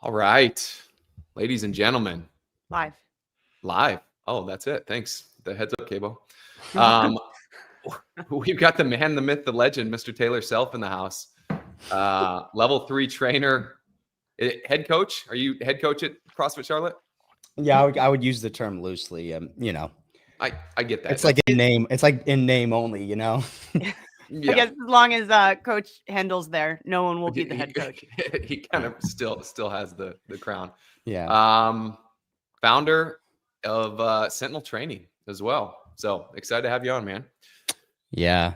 All right, ladies and gentlemen, Live. Oh, that's it. Thanks. The heads up, Cabo. We've got the man, the myth, the legend, Mr. Taylor Self in the house. Level 3 trainer, head coach. Are you head coach at CrossFit Charlotte? Yeah, I would use the term loosely. I get that. It's like in name. It's like in name only. Yeah. I guess as long as Coach Hendel's there, no one will be the head coach. He kind of still has the crown. Yeah. Founder of Sentinel Training as well. So excited to have you on, man. Yeah.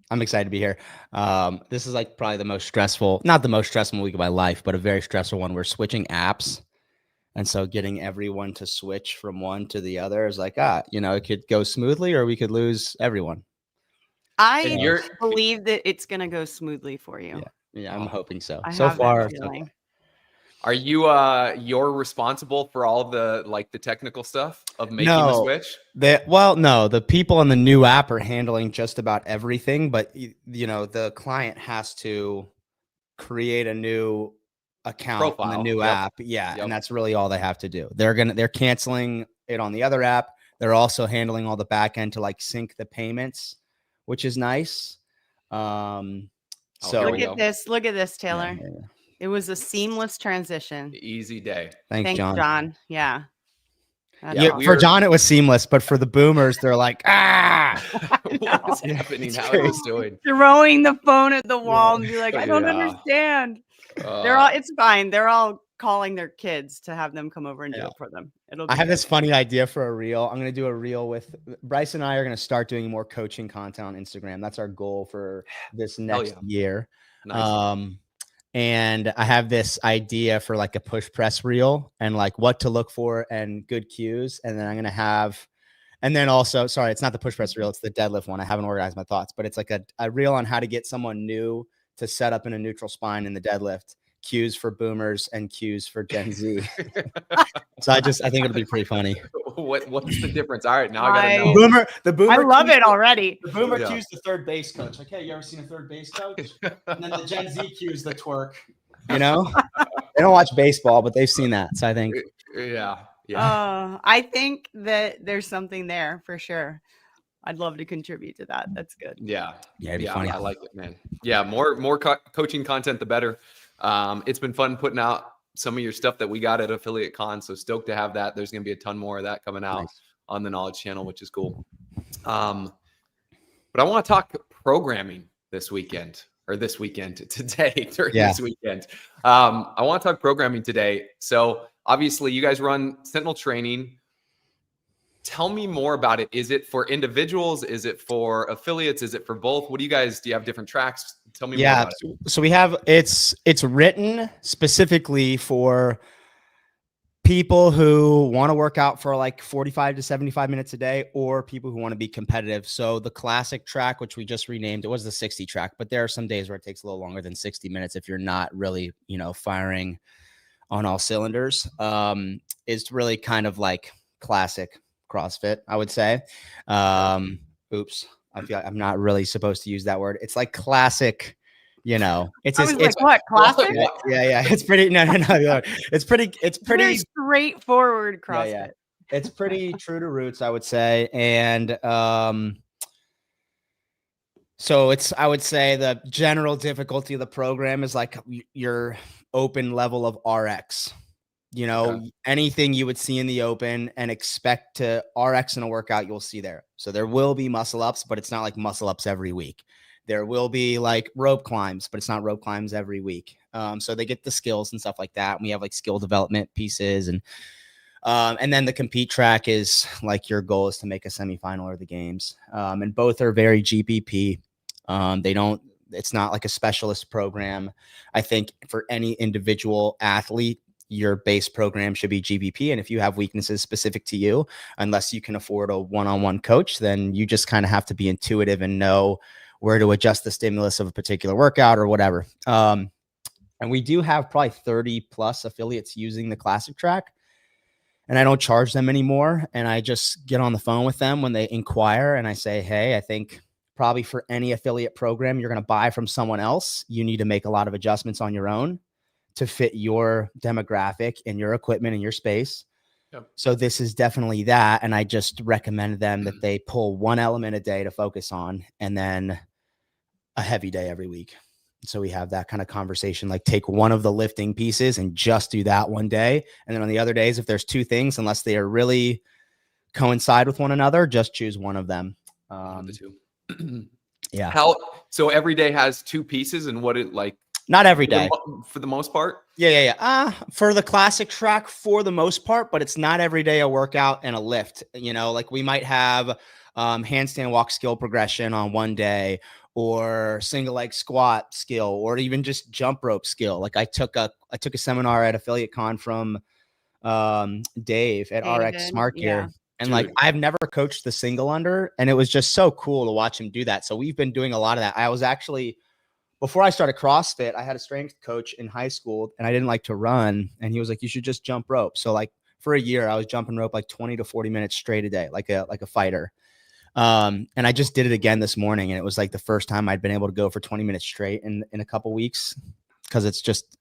I'm excited to be here. This is like probably not the most stressful week of my life, but a very stressful one. We're switching apps. And so getting everyone to switch from one to the other is like, it could go smoothly or we could lose everyone. I believe that it's going to go smoothly for you. Yeah, I'm hoping so. I so have far, that feeling. Are you you're responsible for all the the technical stuff of making the switch? No, the people on the new app are handling just about everything, but the client has to create a new account on the new app. Yeah. And that's really all they have to do. They're canceling it on the other app. They're also handling all the back end to sync the payments, which is nice. So look at this, Taylor. Yeah. It was a seamless transition. Easy day. Thanks, John. Yeah. For John, it was seamless, but for the boomers, they're like, what's happening? How are you doing? Throwing the phone at the wall and be like, I don't understand. It's fine. They're all calling their kids to have them come over and do it for them. I have this funny idea for a reel. I'm going to do a reel with Bryce and I are going to start doing more coaching content on Instagram. That's our goal for this next year. Nice. And I have this idea for a push press reel and what to look for and good cues. And then I'm going to have, and then also, sorry, it's not the push press reel. It's the deadlift one. I haven't organized my thoughts, but it's a reel on how to get someone new to set up in a neutral spine in the deadlift, cues for boomers and cues for Gen Z. So I think it'll be pretty funny. What's the difference? All right, now I gotta know. The boomer. I love it already. The boomer cues the third base coach. Hey, you ever seen a third base coach? And then the Gen Z cues the twerk. They don't watch baseball, but they've seen that. So I think. Yeah. I think that there's something there for sure. I'd love to contribute to that. That's good. Yeah. It'd be funny. I like it, man. Yeah. More coaching content, the better. It's been fun putting out some of your stuff that we got at Affiliate Con. So stoked to have that. There's going to be a ton more of that coming out on the Knowledge channel, which is cool. But I want to talk programming this weekend today during this weekend. I want to talk programming today. So obviously you guys run Sentinel Training. Tell me more about it. Is it for individuals? Is it for affiliates? Is it for both? Do you have different tracks? Tell me more about it. So we have, it's written specifically for people who want to work out for 45 to 75 minutes a day, or people who want to be competitive. So the classic track, which we just renamed, it was the 60 track, but there are some days where it takes a little longer than 60 minutes if you're not really, firing on all cylinders. It's really kind of like classic CrossFit, I would say. Oops. I feel like I'm not really supposed to use that word. It's like classic, it's what classic? Yeah. It's pretty, no. It's pretty straightforward CrossFit. Yeah. It's pretty true to roots, I would say. And, so I would say the general difficulty of the program is your open level of RX. Anything you would see in the open and expect to RX in a workout, you'll see there. So there will be muscle ups, but it's not like muscle ups every week. There will be rope climbs, but it's not rope climbs every week. So they get the skills and stuff like that. And we have skill development pieces and then the compete track is your goal is to make a semifinal or the games. And both are very GPP. It's not like a specialist program. I think for any individual athlete, your base program should be GBP. And if you have weaknesses specific to you, unless you can afford a one-on-one coach, then you just kind of have to be intuitive and know where to adjust the stimulus of a particular workout or whatever. And we do have probably 30 plus affiliates using the classic track, and I don't charge them anymore. And I just get on the phone with them when they inquire and I say, hey, I think probably for any affiliate program you're going to buy from someone else, you need to make a lot of adjustments on your own to fit your demographic and your equipment and your space. Yep. So this is definitely that. And I just recommend them that they pull one element a day to focus on, and then a heavy day every week. So we have that kind of conversation, like take one of the lifting pieces and just do that one day. And then on the other days, if there's two things, unless they are really coincide with one another, just choose one of them. The two. Yeah. So every day has two pieces, and what it like? Not every day. For the most part? Yeah. For the classic track, for the most part, but it's not every day a workout and a lift. You know, like we might have handstand walk skill progression on one day, or single leg squat skill, or even just jump rope skill. Like I took a seminar at Affiliate Con from Dave at RX Smart Gear. And like, I've never coached the single under, and it was just so cool to watch him do that. So we've been doing a lot of that. I was actually, before I started CrossFit, I had a strength coach in high school, and I didn't like to run. And he was like, you should just jump rope. So like for a year, I was jumping rope like 20 to 40 minutes straight a day, like a fighter. And I just did it again this morning, and it was like the first time I'd been able to go for 20 minutes straight in a couple weeks. Cause it's just,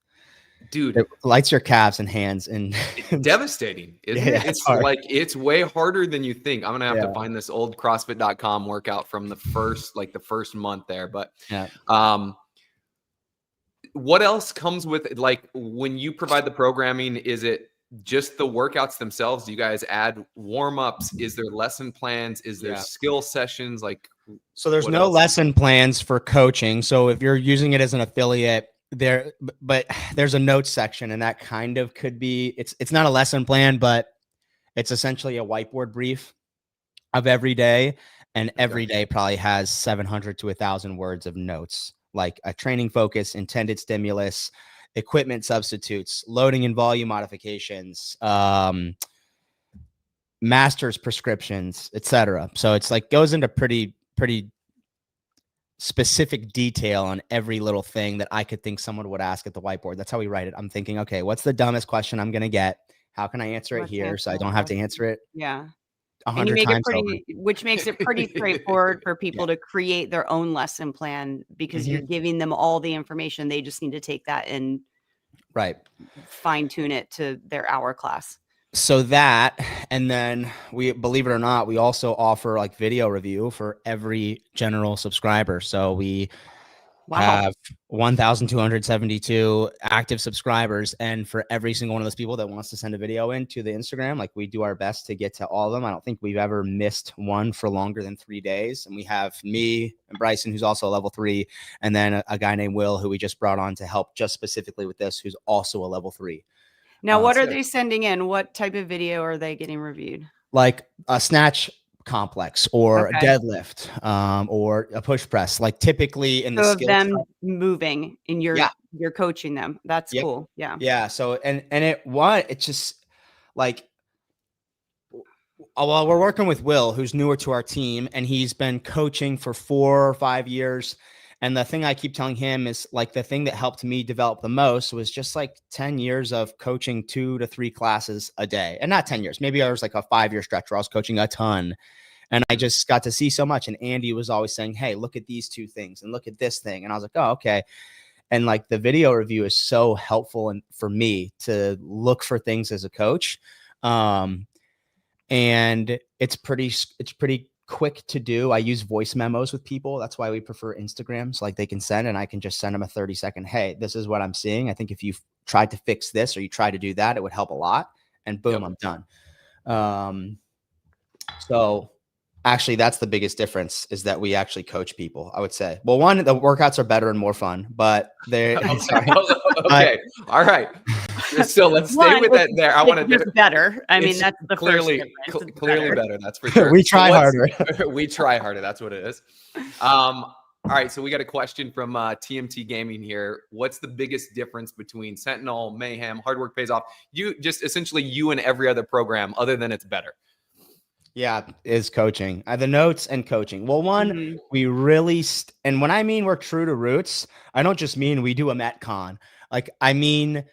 dude, it lights your calves and hands, and it's devastating. Isn't it? It's hard. Like, it's way harder than you think. I'm going to have to find this old CrossFit.com workout from the first month there. But, what else comes with it? Like when you provide the programming, is it just the workouts themselves? Do you guys add warm-ups? Is there lesson plans? Is there skill sessions? Like, so there's no lesson plans for coaching. So if you're using it as an affiliate, but there's a notes section, and that kind of could be, it's not a lesson plan, but it's essentially a whiteboard brief of every day. And every day probably has 700 to 1,000 words of notes, like a training focus, intended stimulus, equipment substitutes, loading and volume modifications, master's prescriptions, etc. So it's like goes into pretty specific detail on every little thing that I could think someone would ask at the whiteboard. That's how we write it. I'm thinking, okay, what's the dumbest question I'm going to get? How can I answer it here so I don't have to answer it? Yeah. 100 times over. Which makes it pretty straightforward for people to create their own lesson plan, because you're giving them all the information. They just need to take that and fine tune it to their hour class. So that, and then we, believe it or not, we also offer like video review for every general subscriber. So we have 1,272 active subscribers. And for every single one of those people that wants to send a video into the Instagram, like we do our best to get to all of them. I don't think we've ever missed one for longer than 3 days. And we have me and Bryson, who's also a level 3, and then a guy named Will, who we just brought on to help just specifically with this, who's also a level 3. Now, what are they sending in? What type of video are they getting reviewed? Like a snatch complex, or a deadlift, or a push press. Like typically in the skill them moving, and you're coaching them. That's cool. Yeah. So it's just like, well, we're working with Will, who's newer to our team, and he's been coaching for 4 or 5 years. And the thing I keep telling him is like, the thing that helped me develop the most was just like 10 years of coaching 2 to 3 classes a day. And not 10 years, maybe there was like a 5-year stretch where I was coaching a ton, and I just got to see so much. And Andy was always saying, hey, look at these 2 things and look at this thing. And I was like, oh, okay. And like the video review is so helpful and for me to look for things as a coach. And it's pretty quick to do. I use voice memos with people. That's why we prefer Instagram. So like they can send, and I can just send them a 30-second, hey, this is what I'm seeing. I think if you tried to fix this, or you try to do that, it would help a lot. And boom, I'm done. So actually that's the biggest difference, is that we actually coach people, I would say. Well, one, the workouts are better and more fun, but they're okay. All right. So let's stay with that there. I want to do better. I mean, that's the clearly better. That's for sure. We try harder. We try harder. That's what it is. All right. So we got a question from TMT Gaming here. What's the biggest difference between Sentinel, Mayhem, Hard Work Pays Off? You just essentially you and every other program, other than it's better. Yeah, is coaching. The notes and coaching. Well, one, we really, and when I mean we're true to roots, I don't just mean we do a Metcon. Like, I mean,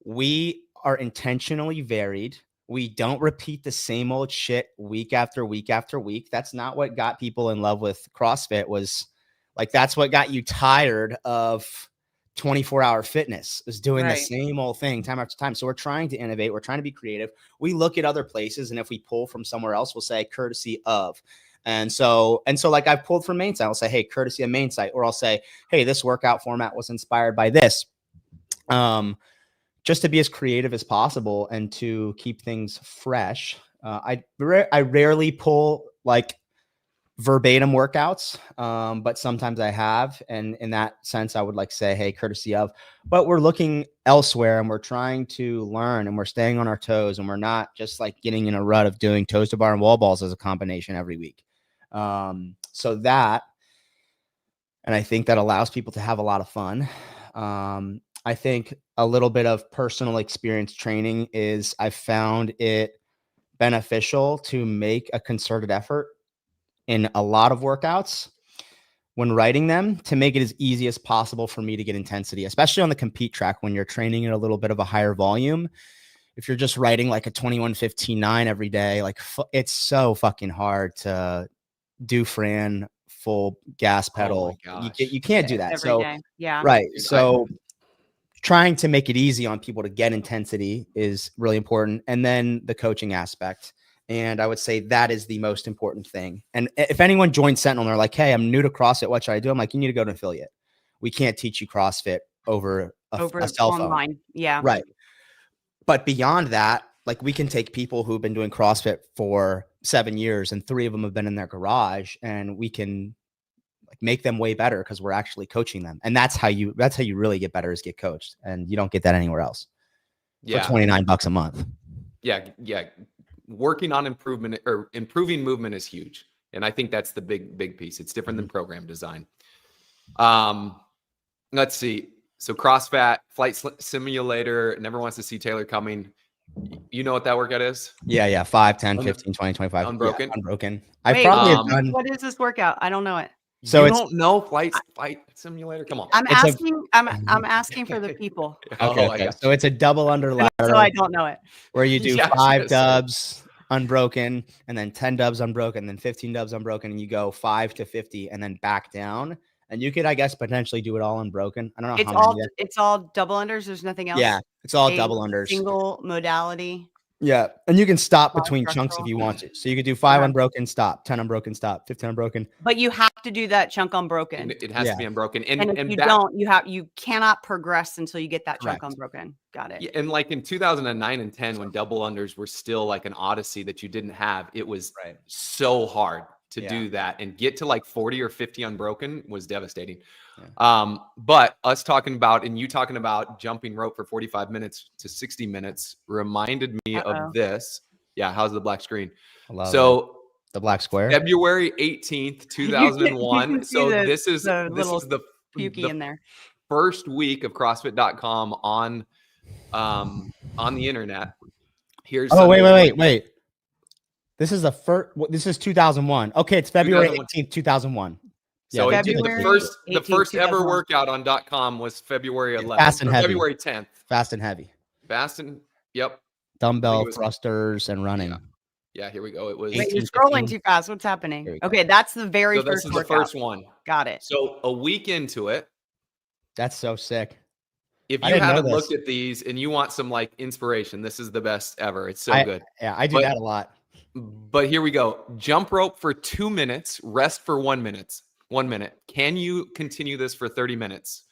we are intentionally varied. We don't repeat the same old shit week after week after week. That's not what got people in love with CrossFit. Was like, that's what got you tired of 24-hour fitness is doing the Right. same old thing time after time. So we're trying to innovate. We're trying to be creative. We look at other places, and if we pull from somewhere else, we'll say courtesy of. And so like I've pulled from main site, I'll say, hey, courtesy of main site, or I'll say, hey, this workout format was inspired by this. Just to be as creative as possible and to keep things fresh. I rarely pull like verbatim workouts, but sometimes I have. And in that sense, I would like say, hey, courtesy of, but we're looking elsewhere and we're trying to learn and we're staying on our toes, and we're not just like getting in a rut of doing toes to bar and wall balls as a combination every week. So that, and I think that allows people to have a lot of fun. I think a little bit of personal experience training is I've found it beneficial to make a concerted effort in a lot of workouts when writing them to make it as easy as possible for me to get intensity, especially on the compete track when you're training at a little bit of a higher volume. If you're just writing like a 21:15:9 every day, like it's so fucking hard to do Fran full gas pedal. You can't do that. Every day. Yeah. Right. So trying to make it easy on people to get intensity is really important. And then the coaching aspect. And I would say that is the most important thing. And if anyone joins Sentinel and they're like, hey, I'm new to CrossFit, what should I do? I'm like, you need to go to an affiliate. We can't teach you CrossFit over a cell phone. Online. Yeah. Right. But beyond that, like we can take people who've been doing CrossFit for 7 years and 3 of them have been in their garage, and we can like make them way better because we're actually coaching them. And that's how you really get better, is get coached. And you don't get that anywhere else for $29 a month. Yeah. Working on improvement or improving movement is huge. And I think that's the big piece. It's different than program design. Let's see. So CrossFit, flight simulator, never wants to see Taylor coming. You know what that workout is? Yeah. 5, 10, 15, 20, 25. Unbroken. Yeah, unbroken. Wait, I probably have done. What is this workout? I don't know it. So you don't know flight simulator? Come on. I'm asking for the people. Okay. So it's a double under ladder. So I don't know it. Where you do 5 dubs unbroken, and then 10 dubs unbroken, then 15 dubs unbroken, and you go 5 to 50 and then back down. And you could, I guess, potentially do it all unbroken. I don't know it's all double unders. There's nothing else. Yeah, it's all double unders. Single modality. Yeah, and you can stop between chunks if you want to. So you could do 5 unbroken, stop, 10 unbroken, stop, 15 unbroken. But you have to do that chunk unbroken. It has to be unbroken. And if you cannot progress until you get that chunk unbroken. Got it. Yeah, and like in 2009 and 10, when double unders were still like an odyssey that you didn't have, it was so hard to do that, and get to like 40 or 50 unbroken was devastating. But us talking about, and you talking about jumping rope for 45 minutes to 60 minutes reminded me of this. Yeah. How's the black screen? So the black square, February 18th, 2001. This is the pukey in there. First week of CrossFit.com on the internet. Here's wait. This is the first. This is 2001. Okay, it's February 18th, 2001. So the first ever workout on .com was February 11th. Fast and heavy. February 10th. Fast and heavy. Yep. Dumbbell thrusters and running. Yeah, here we go. It was. Wait, you're scrolling too fast. What's happening? Okay, that's the very first workout. The first one. Got it. So a week into it. That's so sick. If you haven't looked at these and you want some like inspiration, this is the best ever. It's so good. Yeah, I do that a lot. But here we go. Jump rope for 2 minutes, rest for 1 minute. 1 minute. Can you continue this for 30 minutes?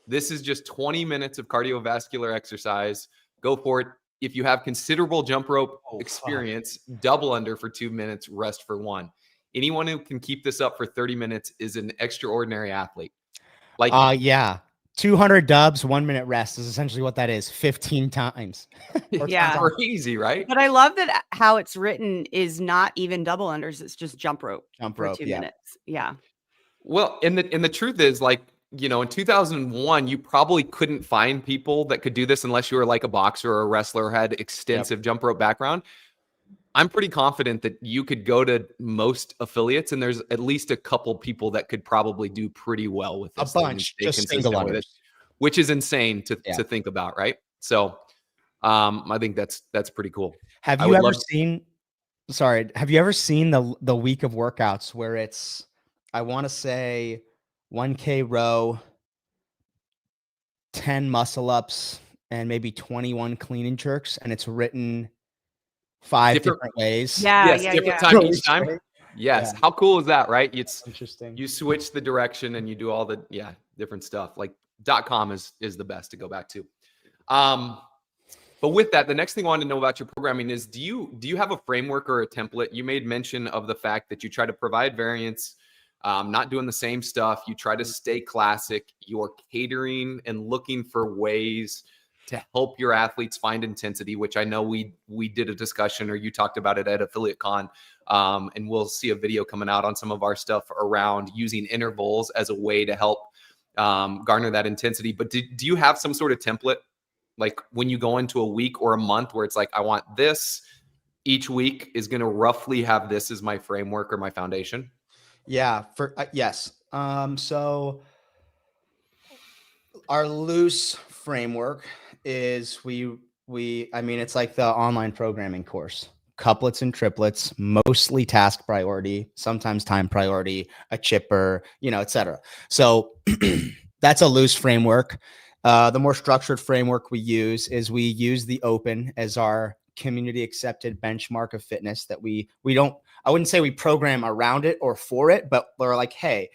This is just 20 minutes of cardiovascular exercise. Go for it. If you have considerable jump rope experience, double under for 2 minutes, rest for 1. Anyone who can keep this up for 30 minutes is an extraordinary athlete. 200 dubs, 1 minute rest is essentially what that is. 15 times. Yeah. Crazy, right? But I love that how it's written is not even double unders. It's just jump rope. For 2 minutes. Yeah. Well, and the truth is, like, you know, in 2001, you probably couldn't find people that could do this unless you were like a boxer or a wrestler or had extensive jump rope background. I'm pretty confident that you could go to most affiliates and there's at least a couple people that could probably do pretty well with this. A bunch, just single unders. Which is insane to think about, right? So I think that's pretty cool. Have you ever seen the week of workouts where it's, I want to say 1K row, 10 muscle ups and maybe 21 clean and jerks, and it's written 5 different ways. Yeah. Different time each time. Yes. Yeah. How cool is that, right? It's interesting. You switch the direction and you do all the different stuff. Like .com is the best to go back to. But with that, the next thing I wanted to know about your programming is, do you have a framework or a template? You made mention of the fact that you try to provide variance, not doing the same stuff. You try to stay classic. You're catering and looking for ways to help your athletes find intensity, which I know we did a discussion, or you talked about it at Affiliate Con, and we'll see a video coming out on some of our stuff around using intervals as a way to help garner that intensity. But do you have some sort of template, like when you go into a week or a month where it's like, I want this, each week is going to roughly have this as my framework or my foundation? Yeah, yes. So our loose framework is I mean, it's like the online programming course, couplets and triplets, mostly task priority, sometimes time priority, a chipper, etc. So that's a loose framework. The more structured framework we use is we use the open as our community accepted benchmark of fitness that we don't, I wouldn't say we program around it or for it, but we're like, hey,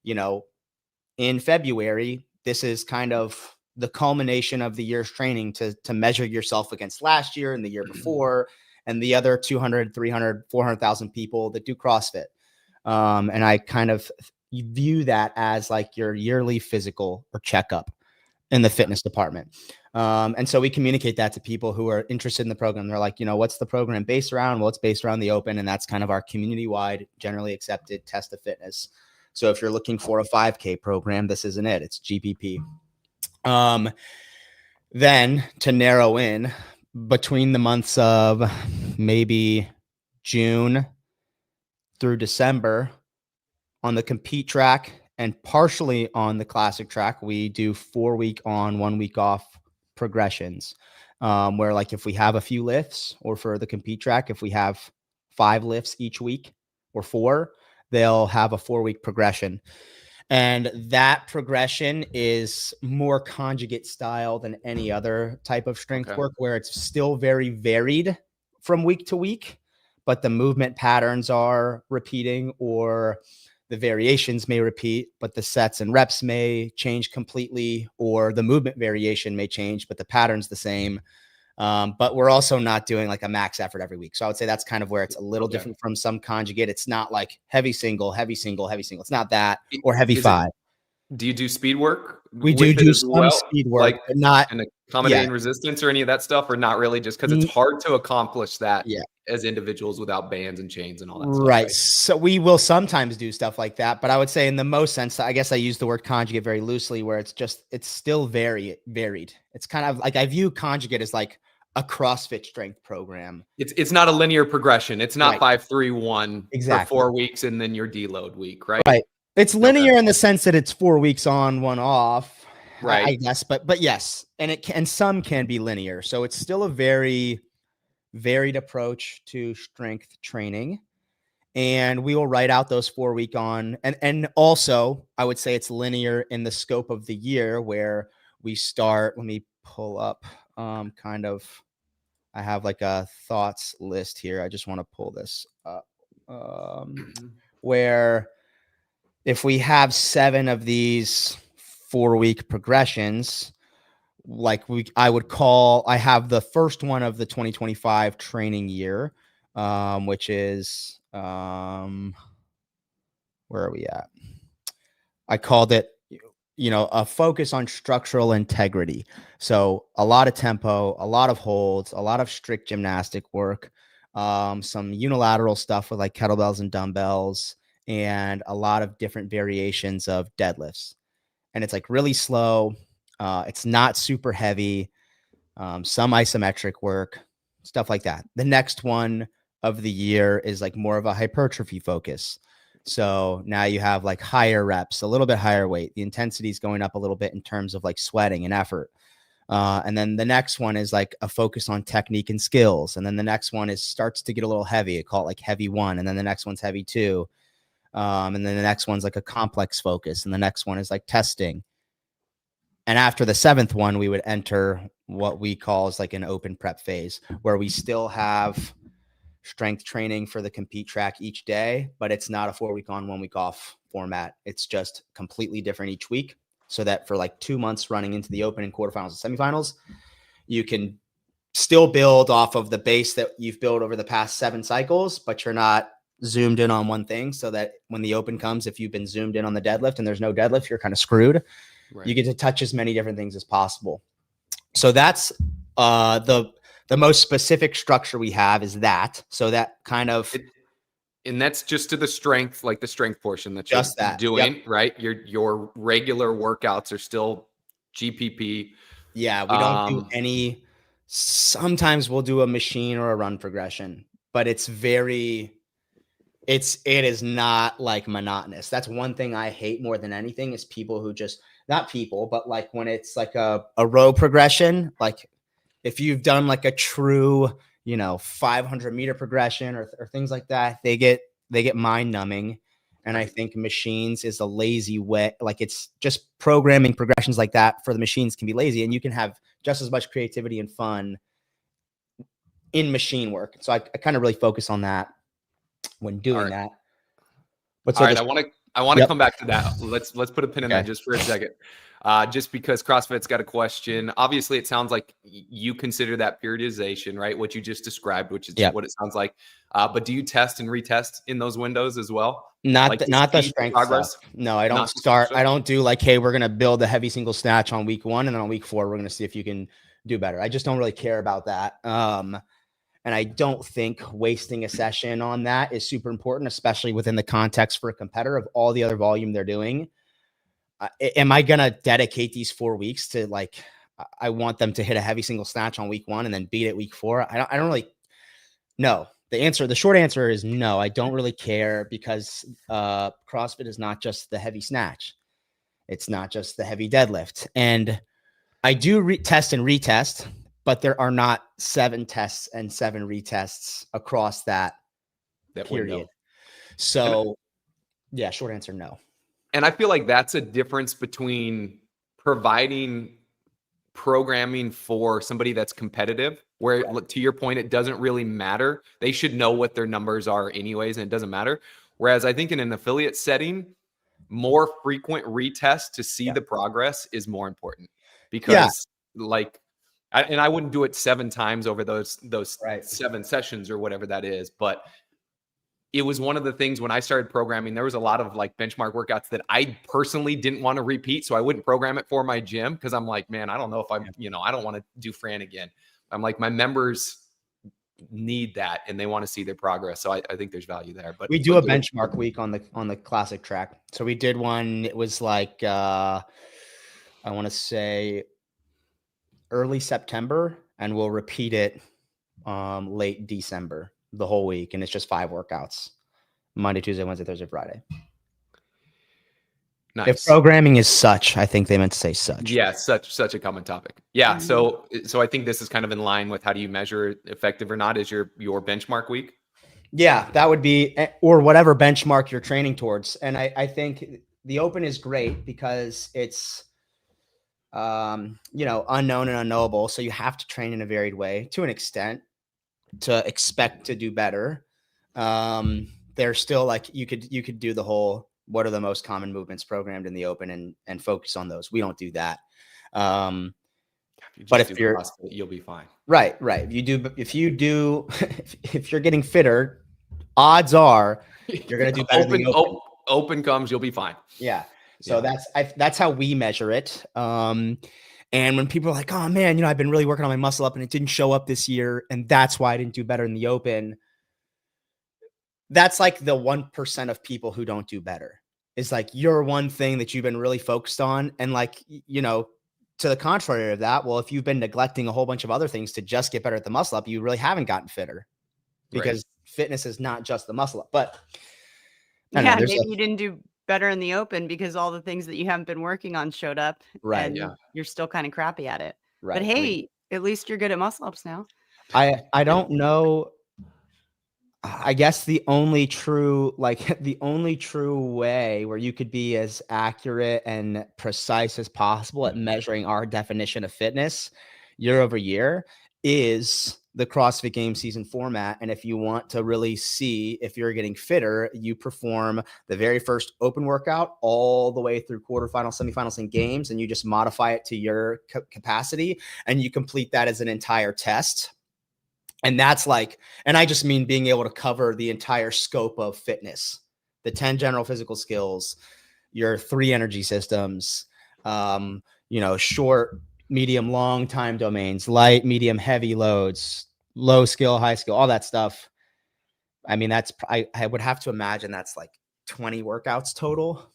in February, this is kind of the culmination of the year's training to measure yourself against last year and the year before and the other 200, 300, 400,000 people that do CrossFit. And I kind of view that as like your yearly physical or checkup in the fitness department. And so we communicate that to people who are interested in the program. They're like, what's the program based around? Well, it's based around the open, and that's kind of our community-wide, generally accepted test of fitness. So if you're looking for a 5K program, this isn't it. It's GPP. Then to narrow in between the months of maybe June through December on the compete track and partially on the classic track, we do 4 week on, 1 week off progressions. Where like if we have a few lifts, or for the compete track, if we have 5 lifts each week or 4, they'll have a 4 week progression. And that progression is more conjugate style than any other type of strength work, where it's still very varied from week to week, but the movement patterns are repeating, or the variations may repeat, but the sets and reps may change completely, or the movement variation may change, but the pattern's the same. But we're also not doing like a max effort every week. So I would say that's kind of where it's a little different from some conjugate. It's not like heavy single, heavy single, heavy single. It's not that, or heavy 5. Do you do speed work? We do some speed work, like, but not and accommodating resistance or any of that stuff, or not really, just because it's hard to accomplish that as individuals without bands and chains and all that stuff. Right. So we will sometimes do stuff like that, but I would say in the most sense, I guess I use the word conjugate very loosely, where it's still very varied. It's kind of like, I view conjugate as like a CrossFit strength program. It's not a linear progression. It's not 5-3-1 exactly for 4 weeks and then your deload week, right? Right. It's linear in the sense that it's 4 weeks on, 1 off, right? I guess, but yes, and some can be linear. So it's still a very varied approach to strength training, and we will write out those 4 week on, and also I would say it's linear in the scope of the year, where we start. Let me pull up I have like a thoughts list here. I just want to pull this up, where if we have 7 of these 4 week progressions, like I have the first one of the 2025 training year, which is, where are we at? I called it, a focus on structural integrity. So a lot of tempo, a lot of holds, a lot of strict gymnastic work, some unilateral stuff with like kettlebells and dumbbells, and a lot of different variations of deadlifts. And it's like really slow. It's not super heavy. Some isometric work, stuff like that. The next one of the year is like more of a hypertrophy focus. So now you have like higher reps, a little bit higher weight. The intensity is going up a little bit in terms of like sweating and effort. And then the next one is like a focus on technique and skills. And then the next one starts to get a little heavy. I call it like heavy 1. And then the next one's heavy 2. And then the next one's like a complex focus. And the next one is like testing. And after the 7th one, we would enter what we call is like an open prep phase, where we still have strength training for the compete track each day, but it's not a 4-week on, 1-week off format. It's just completely different each week, so that for like 2 months running into the open and quarterfinals and semifinals, you can still build off of the base that you've built over the past 7 cycles, but you're not zoomed in on one thing, so that when the open comes, if you've been zoomed in on the deadlift and there's no deadlift, you're kind of screwed. Right. You get to touch as many different things as possible. So that's the most specific structure we have is that. So that kind of, and that's just to the strength, like the strength portion that just you're that doing, right? Your regular workouts are still GPP. Yeah, we don't do any. Sometimes we'll do a machine or a run progression, but it is not like monotonous. That's one thing I hate more than anything is people who just, not people, but like when it's like a row progression, like if you've done like a true, 500-meter progression or things like that, they get mind numbing. And I think machines is a lazy way. Like it's just programming progressions like that for the machines can be lazy, and you can have just as much creativity and fun in machine work. So I kind of really focus on that when doing that. But so I want to come back to that. Let's put a pin in that just for a second. Just because CrossFit's got a question. Obviously, it sounds like you consider that periodization, right? What you just described, which is what it sounds like. But do you test and retest in those windows as well? Not the strength progress stuff. No, I don't start. I don't do like, hey, we're going to build a heavy single snatch on week 1. And then on week 4, we're going to see if you can do better. I just don't really care about that. And I don't think wasting a session on that is super important, especially within the context for a competitor of all the other volume they're doing. Am I going to dedicate these 4 weeks to like, I want them to hit a heavy single snatch on week 1 and then beat it week 4? I don't really know. The short answer is no, I don't really care because CrossFit is not just the heavy snatch. It's not just the heavy deadlift. And I do test and retest, but there are not 7 tests and 7 retests across that period. Window. So yeah, short answer, no. And I feel like that's a difference between providing programming for somebody that's competitive, where to your point, it doesn't really matter. They should know what their numbers are anyways, and it doesn't matter. Whereas I think in an affiliate setting, more frequent retest to see the progress is more important because I wouldn't do it 7 times over those 7 sessions or whatever that is. But it was one of the things when I started programming, there was a lot of like benchmark workouts that I personally didn't want to repeat. So I wouldn't program it for my gym because I'm like, man, I don't know if I'm, I don't want to do Fran again. I'm like, my members need that and they want to see their progress. So I think there's value there. But we do a benchmark week on the classic track. So we did one. It was like, I want to say early September, and we'll repeat it late December, the whole week. And it's just 5 workouts: Monday, Tuesday, Wednesday, Thursday, Friday. Nice. If programming is such, I think they meant to say such. Yeah, such a common topic. Yeah. So I think this is kind of in line with how do you measure effective or not is your benchmark week. Yeah, that would be, or whatever benchmark you're training towards. And I think the open is great because it's, unknown and unknowable. So you have to train in a varied way to an extent to expect to do better. There's still like, you could do the whole, what are the most common movements programmed in the open and focus on those. We don't do that. But if you're, you'll be fine. Right. If you're getting fitter, odds are you're going to do better than the open. Open comes, you'll be fine. Yeah. So that's how we measure it. And when people are like, oh man, I've been really working on my muscle up and it didn't show up this year, and that's why I didn't do better in the open. That's like the 1% of people who don't do better. It's like your one thing that you've been really focused on. And like, to the contrary of that, well, if you've been neglecting a whole bunch of other things to just get better at the muscle up, you really haven't gotten fitter, because fitness is not just the muscle up. But maybe you didn't do better in the open because all the things that you haven't been working on showed up. Right. And you're still kind of crappy at it. Right. But hey, at least you're good at muscle ups now. I don't know. I guess the only true way where you could be as accurate and precise as possible at measuring our definition of fitness year over year is the CrossFit Games season format. And if you want to really see if you're getting fitter, you perform the very first open workout all the way through quarterfinals, semifinals, and games, and you just modify it to your capacity, and you complete that as an entire test. And that's like, and I just mean being able to cover the entire scope of fitness, the 10 general physical skills, your 3 energy systems, short, medium, long time domains, light, medium, heavy loads, low skill, high skill, all that stuff. I mean, I would have to imagine that's like 20 workouts total.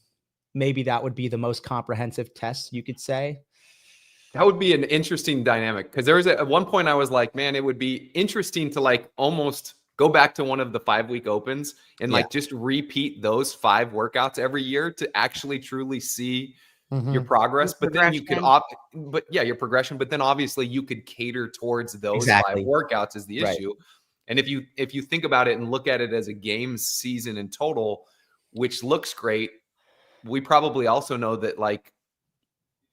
Maybe that would be the most comprehensive test you could say. That would be an interesting dynamic, because there was at one point I was like, man, it would be interesting to like almost go back to one of the 5-week opens and like just repeat those 5 workouts every year to actually truly see your progress. But then you could your progression, but then obviously you could cater towards those 5 workouts is the issue. And if you think about it and look at it as a games season in total, which looks great, we probably also know that like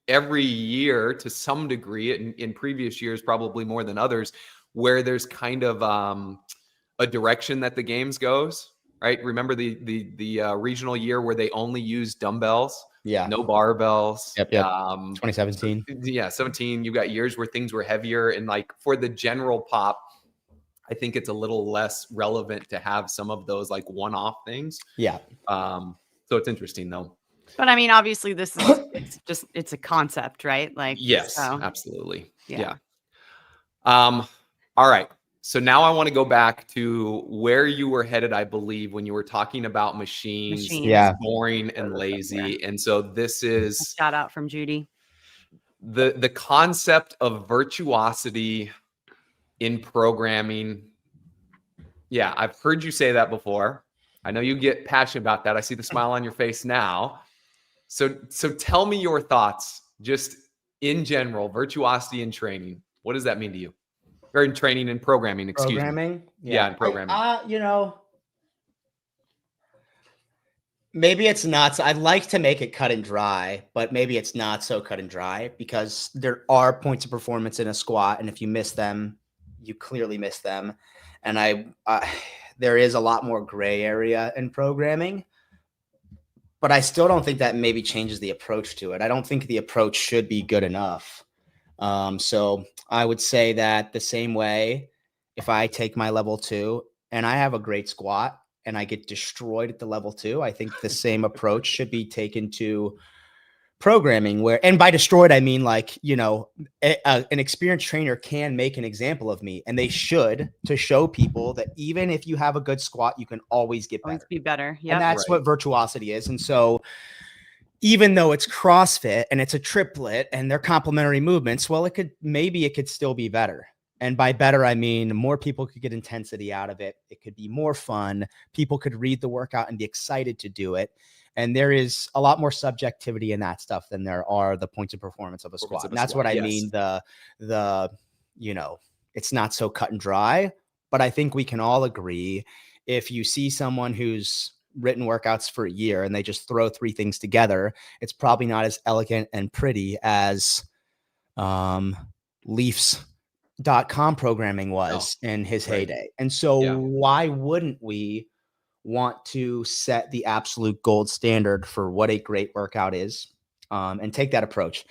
every year to some degree, in previous years probably more than others, where there's kind of a direction that the games goes, right? Remember the regional year where they only used dumbbells, no barbells. 2017. 17. You got years where things were heavier, and like for the general pop, I think it's a little less relevant to have some of those like one-off things. So it's interesting though. But I mean, obviously this is, it's a concept, right? Like, yes, absolutely. Yeah. All right. So now I want to go back to where you were headed, I believe, when you were talking about machines. Boring and lazy. And so this is a shout out from Judy. The concept of virtuosity in programming. Yeah, I've heard you say that before. I know you get passionate about that. I see the smile on your face now. So tell me your thoughts, just in general, virtuosity in training. What does that mean to you? Or in training and programming, excuse me. Yeah, in programming. Maybe it's not. I'd like to make it cut and dry, but maybe it's not so cut and dry, because there are points of performance in a squat, and if you miss them, you clearly miss them. And there is a lot more gray area in programming. But I still don't think that maybe changes the approach to it. I don't think the approach should be good enough. So I would say that the same way, if I take my level 2 and I have a great squat and I get destroyed at the level 2, I think the same approach should be taken to programming, where, and by destroyed, I mean like, an experienced trainer can make an example of me, and they should, to show people that even if you have a good squat, you can always get better. Always be better. And that's what virtuosity is. And so even though it's CrossFit and it's a triplet and they're complementary movements, well, it could still be better. And by better, I mean more people could get intensity out of it. It could be more fun. People could read the workout and be excited to do it. And there is a lot more subjectivity in that stuff than there are the points of performance of a squat. And that's what I mean. It's not so cut and dry, but I think we can all agree, if you see someone who's written workouts for a year and they just throw 3 things together, it's probably not as elegant and pretty as Leafs.com programming was in his heyday. And so why wouldn't we want to set the absolute gold standard for what a great workout is, and take that approach?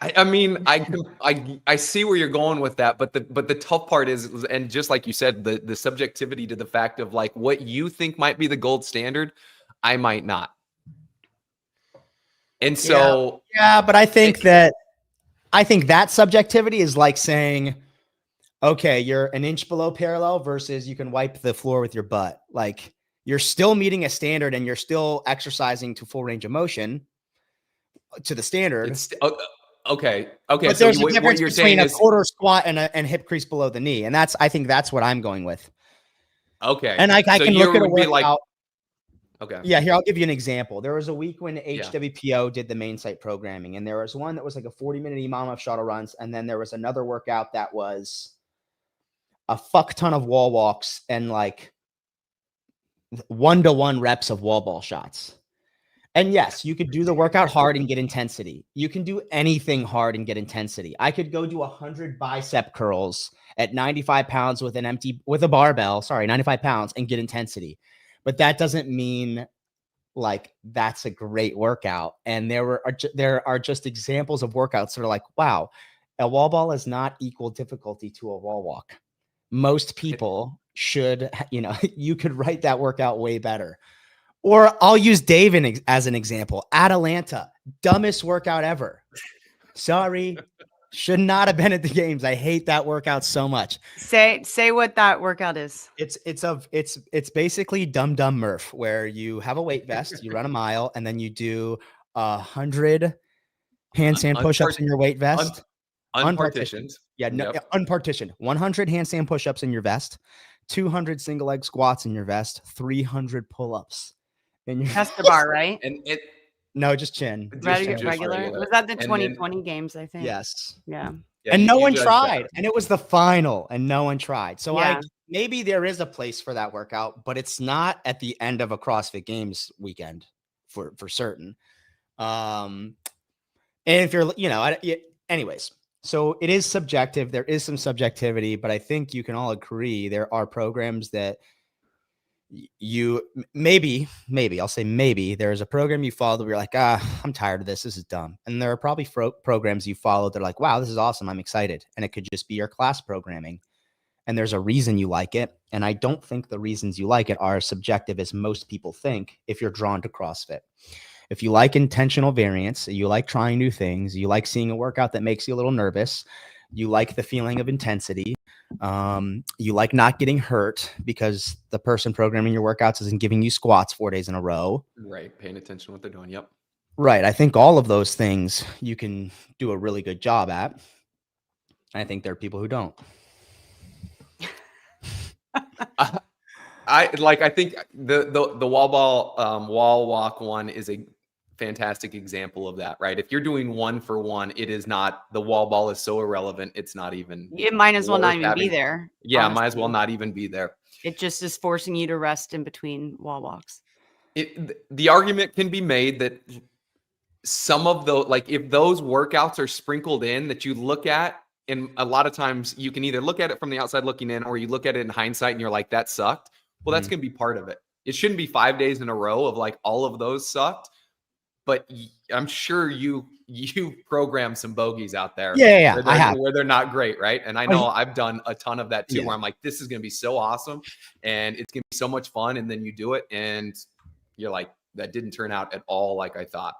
I mean, I see where you're going with that, but the tough part is, and just like you said, the subjectivity to the fact of like what you think might be the gold standard, I might not. And so but I think that subjectivity is like saying, okay, you're an inch below parallel versus you can wipe the floor with your butt. Like, you're still meeting a standard and you're still exercising to full range of motion to the standard. Okay. But there's a difference between a quarter squat and hip crease below the knee. And I think that's what I'm going with. Okay. And I can look at a workout. Okay. Yeah, here, I'll give you an example. There was a week when HWPO did the main site programming, and there was one that was like a 40-minute EMOM of shuttle runs. And then there was another workout that was a fuck ton of wall walks and like 1-to-1 reps of wall ball shots. And yes, you could do the workout hard and get intensity. You can do anything hard and get intensity. I could go do 100 bicep curls at 95 pounds with a barbell, 95 pounds, and get intensity. But that doesn't mean like that's a great workout. And there are just examples of workouts that are like, wow, a wall ball is not equal difficulty to a wall walk. Most people should, you could write that workout way better. Or I'll use Dave as an example. Atalanta, dumbest workout ever. Sorry, should not have been at the games. I hate that workout so much. Say what that workout is. It's basically Dum Dum Murph, where you have a weight vest, you run a mile, and then you do 100 handstand push-ups in your weight vest. Unpartitioned. Yeah, no, unpartitioned. 100 handstand push-ups in your vest, 200 single leg squats in your vest, 300 pull-ups. That's the bar, right? No, just chin. Regular. Was that the 2020 games, I think? Yes. Yeah. And no one tried. And it was the final and no one tried. So maybe there is a place for that workout, but it's not at the end of a CrossFit Games weekend for certain. And if you're, anyways, so it is subjective. There is some subjectivity, but I think you can all agree there are programs that you maybe I'll say maybe there's a program you follow where you're like, I'm tired of this is dumb. And there are probably programs you follow that are like, wow, this is awesome, I'm excited. And it could just be your class programming, and there's a reason you like it. And I don't think the reasons you like it are as subjective as most people think. If you're drawn to CrossFit, if you like intentional variance, you like trying new things, you like seeing a workout that makes you a little nervous, you like the feeling of intensity, you like not getting hurt because the person programming your workouts isn't giving you squats 4 days in a row. Right. Paying attention to what they're doing. Yep. Right. I think all of those things you can do a really good job at. I think there are people who don't. I think the wall walk one is a fantastic example of that, right? If you're doing 1-for-1, it is not, the wall ball is so irrelevant. It's not even, it might as well not even be there. Yeah. Honestly. Might as well not even be there. It just is forcing you to rest in between wall walks. The argument can be made that some of the, like, if those workouts are sprinkled in that you look at, and a lot of times you can either look at it from the outside looking in, or you look at it in hindsight and you're like, that sucked. Well, that's going to be part of it. It shouldn't be 5 days in a row of like all of those sucked. But I'm sure you program some bogeys out there. Yeah, I have. Where they're not great, right? And I know I've done a ton of that too, where I'm like, this is going to be so awesome and it's going to be so much fun. And then you do it and you're like, that didn't turn out at all like I thought.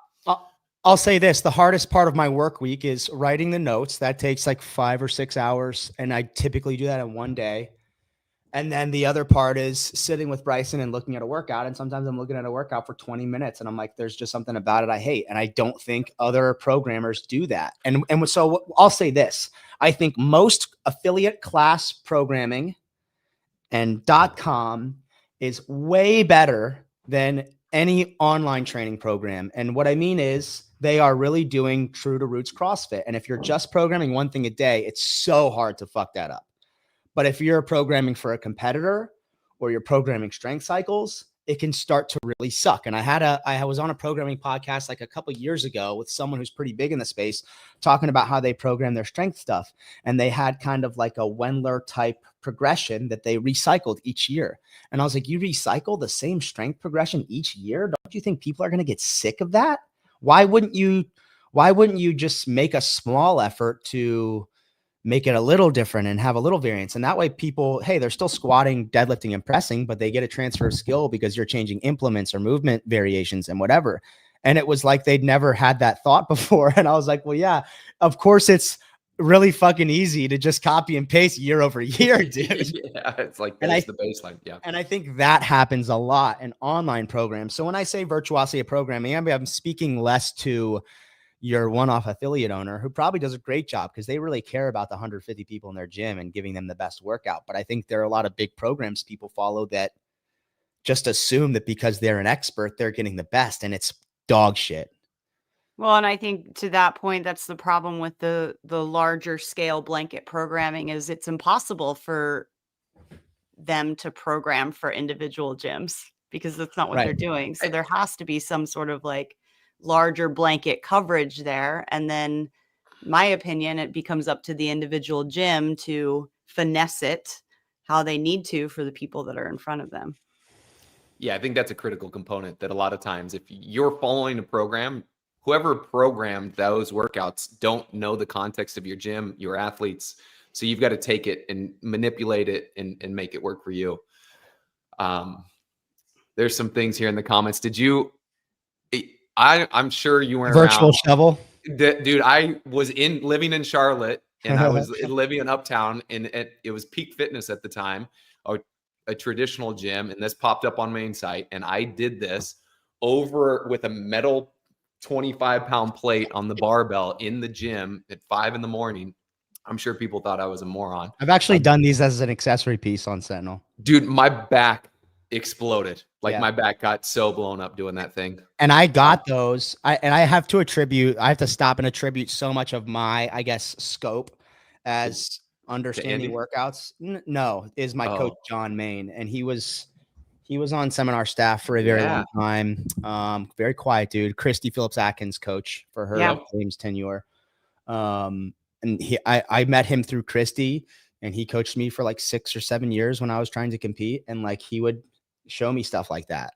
I'll say this. The hardest part of my work week is writing the notes. That takes like 5 or 6 hours. And I typically do that in one day. And then the other part is sitting with Bryson and looking at a workout. And sometimes I'm looking at a workout for 20 minutes and I'm like, there's just something about it I hate. And I don't think other programmers do that. And so I'll say this. I think most affiliate class programming and .com is way better than any online training program. And what I mean is they are really doing true to roots CrossFit. And if you're just programming one thing a day, it's so hard to fuck that up. But if you're programming for a competitor or you're programming strength cycles, it can start to really suck. And I was on a programming podcast like a couple of years ago with someone who's pretty big in the space talking about how they program their strength stuff. And they had kind of like a Wendler type progression that they recycled each year. And I was like, you recycle the same strength progression each year? Don't you think people are going to get sick of that? Why wouldn't you just make a small effort to make it a little different and have a little variance? And that way people, hey, they're still squatting, deadlifting, and pressing, but they get a transfer of skill because you're changing implements or movement variations and whatever. And it was like they'd never had that thought before. And I was like, well, yeah, of course it's really fucking easy to just copy and paste year over year, dude. Yeah, it's like that's the baseline. Yeah. And I think that happens a lot in online programs. So when I say virtuosity of programming, I'm speaking less to your one-off affiliate owner who probably does a great job because they really care about the 150 people in their gym and giving them the best workout. But I think there are a lot of big programs people follow that just assume that because they're an expert, they're getting the best, and it's dog shit. Well, and I think to that point, that's the problem with the larger scale blanket programming is it's impossible for them to program for individual gyms, because that's not what they're doing. So there has to be some sort of like larger blanket coverage there. And then, my opinion, it becomes up to the individual gym to finesse it how they need to for the people that are in front of them. Yeah, I think that's a critical component, that a lot of times if you're following a program, whoever programmed those workouts don't know the context of your gym, your athletes. So you've got to take it and manipulate it and make it work for you. There's some things here in the comments. I'm sure you weren't virtual around. shovel. Dude, I was living in Charlotte, and I was living in Uptown, and it was Peak Fitness at the time, a traditional gym, and this popped up on main site, and I did this over with a metal 25-pound plate on the barbell in the gym at 5 a.m. I'm sure people thought I was a moron. I've actually done these as an accessory piece on Sentinel. Dude, my back exploded. Like my back got so blown up doing that thing. And I got those. I have to stop and attribute so much of my, I guess, scope as understanding workouts. No, is my coach John Main, and he was on seminar staff for a very long time. Very quiet dude. Christy Phillips Atkins coach for her James tenure. And I met him through Christy, and he coached me for like 6 or 7 years when I was trying to compete, and like he would show me stuff like that.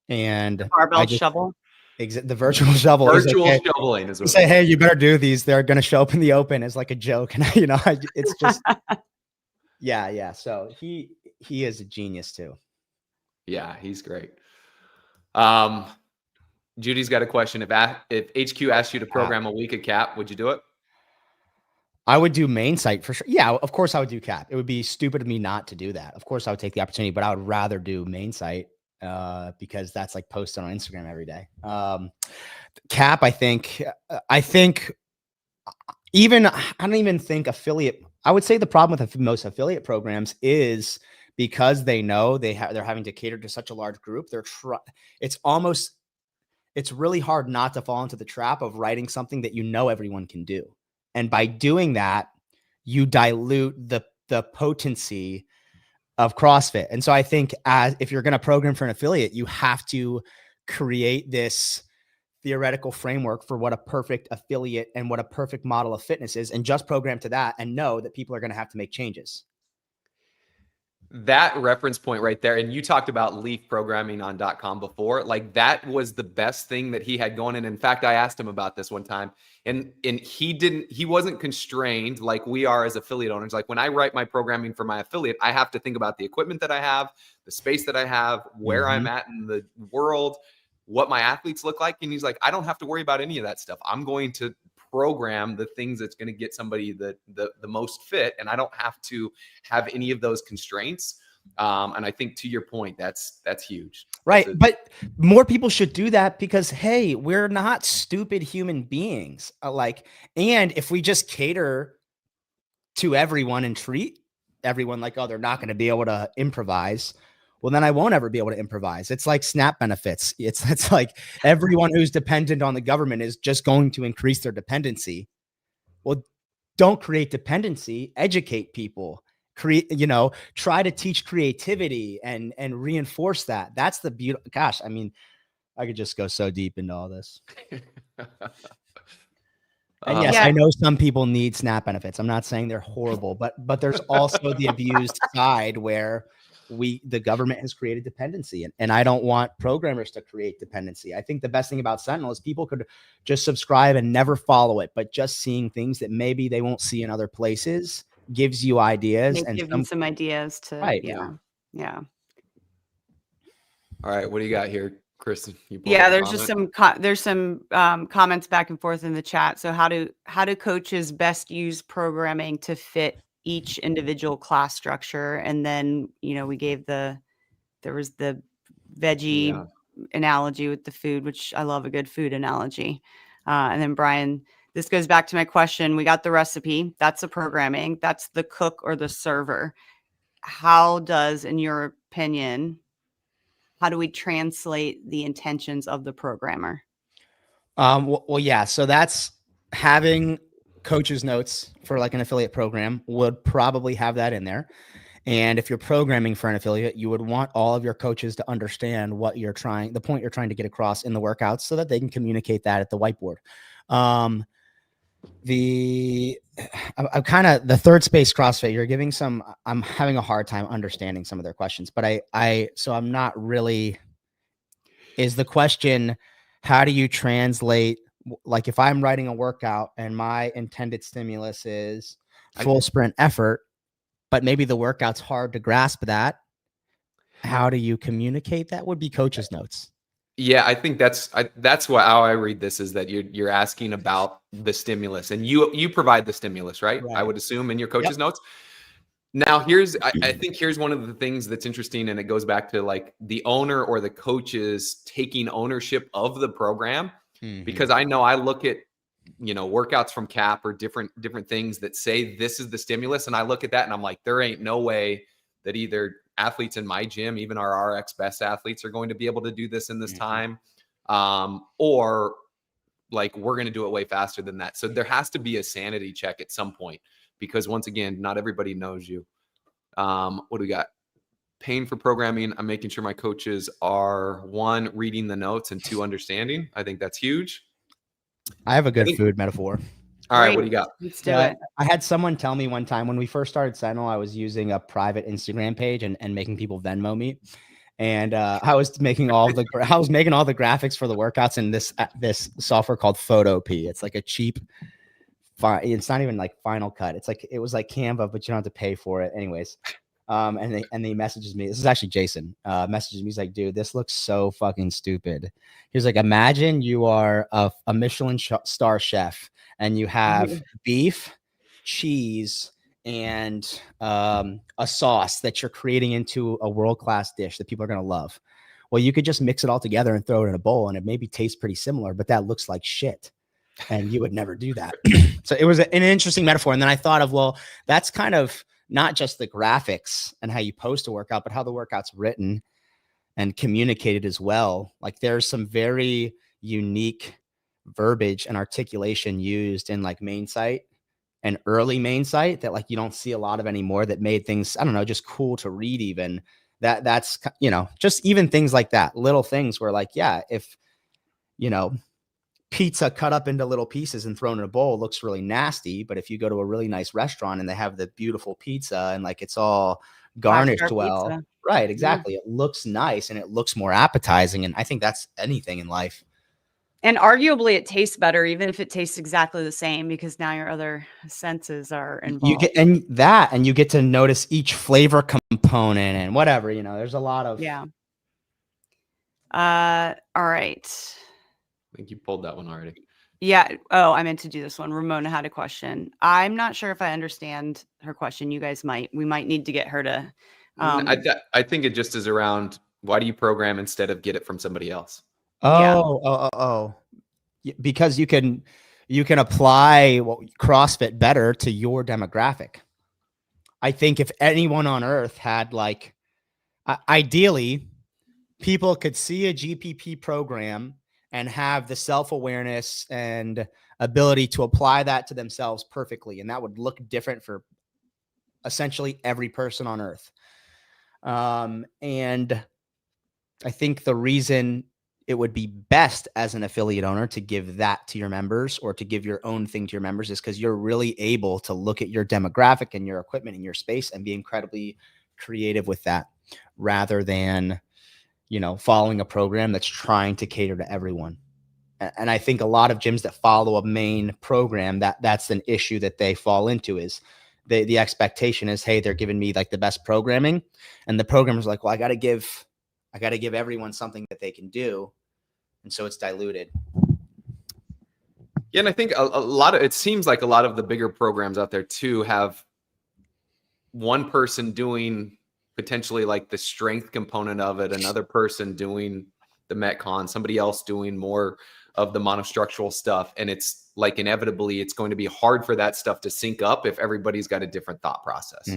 And the barbell shovel. The virtual shovel. Virtual shoveling is what say, hey, you better do these. They're going to show up in the open as like a joke. And it's just, yeah. So he is a genius too. Yeah, he's great. Judy's got a question. If HQ asked you to program a week of CAP, would you do it? I would do main site for sure. Yeah, of course I would do CAP. It would be stupid of me not to do that. Of course I would take the opportunity, but I would rather do main site because that's like posted on Instagram every day. CAP, I think even, I don't even think affiliate. I would say the problem with most affiliate programs is because they know they're having to cater to such a large group. It's really hard not to fall into the trap of writing something that everyone can do. And by doing that, you dilute the potency of CrossFit. And so I think if you're going to program for an affiliate, you have to create this theoretical framework for what a perfect affiliate and what a perfect model of fitness is, and just program to that and know that people are going to have to make changes. That reference point right there, and you talked about Leaf programming on .com before, like that was the best thing that he had going. And in fact, I asked him about this one time, and he wasn't constrained like we are as affiliate owners. Like when I write my programming for my affiliate, I have to think about the equipment that I have, the space that I have, where I'm at in the world, what my athletes look like. And he's like, I don't have to worry about any of that stuff. I'm going to program the things that's going to get somebody the most fit, and I don't have to have any of those constraints. And I think to your point, that's huge. Right. But more people should do that because, hey, we're not stupid human beings. And if we just cater to everyone and treat everyone like, they're not going to be able to improvise, well, then I won't ever be able to improvise. It's like SNAP benefits. It's like everyone who's dependent on the government is just going to increase their dependency. Well, don't create dependency, educate people, try to teach creativity and reinforce that. That's the beauty. Gosh, I mean, I could just go so deep into all this. And yes, I know some people need SNAP benefits. I'm not saying they're horrible, but there's also the abused side where the government has created dependency, and I don't want programmers to create dependency. I think the best thing about Sentinel is people could just subscribe and never follow it, but just seeing things that maybe they won't see in other places gives you ideas and give them some ideas to, right. Yeah. All right. What do you got here, Kristin? There's just some comments back and forth in the chat. So how do coaches best use programming to fit each individual class structure? And then, we gave there was the veggie analogy with the food, which I love a good food analogy. And then Brian, this goes back to my question. We got the recipe. That's the programming. That's the cook or the server. How does, in your opinion, how do we translate the intentions of the programmer? Yeah. So that's having coach's notes for like an affiliate program would probably have that in there. And if you're programming for an affiliate, you would want all of your coaches to understand what the point you're trying to get across in the workouts so that they can communicate that at the whiteboard. I'm kind of the third space CrossFit. You're giving I'm having a hard time understanding some of their questions, but so I'm not really, is the question, how do you translate? Like if I'm writing a workout and my intended stimulus is full sprint effort, but maybe the workout's hard to grasp that, how do you communicate that? Would be coach's notes. Yeah, I think that's how I read this, is that you're asking about the stimulus, and you provide the stimulus, right? I would assume in your coach's notes. Now I think here's one of the things that's interesting, and it goes back to like the owner or the coaches taking ownership of the program, because I know I look at, workouts from CAP or different things that say this is the stimulus, and I look at that and I'm like, there ain't no way that either athletes in my gym, even our RX best athletes, are going to be able to do this in this time, or like we're going to do it way faster than that. So there has to be a sanity check at some point, because once again, not everybody knows you. What do we got? Paying for programming. I'm making sure my coaches are, 1, reading the notes, and 2, understanding. I think that's huge. I have a good food metaphor. All right, what do you got? Let's do it. I had someone tell me one time when we first started Sentinel, I was using a private Instagram page and making people Venmo me. And I was making all the graphics for the workouts in this software called Photopea. It's like a cheap, it's not even like Final Cut. It was like Canva, but you don't have to pay for it. Anyways. And he messages me. This is actually Jason. Messages me. He's like, dude, this looks so fucking stupid. He was like, imagine you are a Michelin star chef and you have beef, cheese, and a sauce that you're creating into a world-class dish that people are going to love. Well, you could just mix it all together and throw it in a bowl, and it maybe tastes pretty similar, but that looks like shit. And you would never do that. So it was an interesting metaphor. And then I thought of, well, that's kind of not just the graphics and how you post a workout, but how the workout's written and communicated as well. Like there's some very unique verbiage and articulation used in like main site and early main site that like you don't see a lot of anymore, that made things, I don't know, just cool to read. Even that's, just even things like that, little things where like, yeah, if, pizza cut up into little pieces and thrown in a bowl looks really nasty. But if you go to a really nice restaurant and they have the beautiful pizza and like it's all garnished well, pizza. Right, exactly. Yeah. It looks nice and it looks more appetizing. And I think that's anything in life. And arguably it tastes better, even if it tastes exactly the same, because now your other senses are involved. You get to notice each flavor component and whatever, there's a lot of. Yeah. All right. I think you pulled that one already. Yeah. Oh, I meant to do this one. Ramona had a question. I'm not sure if I understand her question. You guys might. We might need to get her to. I think it just is around, why do you program instead of get it from somebody else? Oh. Because you can apply CrossFit better to your demographic. I think if anyone on earth had like, ideally, people could see a GPP program and have the self-awareness and ability to apply that to themselves perfectly. And that would look different for essentially every person on earth. And I think the reason it would be best as an affiliate owner to give that to your members or to give your own thing to your members is because you're really able to look at your demographic and your equipment and your space and be incredibly creative with that, rather than following a program that's trying to cater to everyone. And I think a lot of gyms that follow a main program, that's an issue that they fall into, is the expectation is, hey, they're giving me like the best programming. And the programmer's like, well, I got to give everyone something that they can do. And so it's diluted. Yeah. And I think it seems like a lot of the bigger programs out there too have one person doing potentially like the strength component of it, another person doing the Metcon, somebody else doing more of the monostructural stuff. And it's like, inevitably, it's going to be hard for that stuff to sync up if everybody's got a different thought process.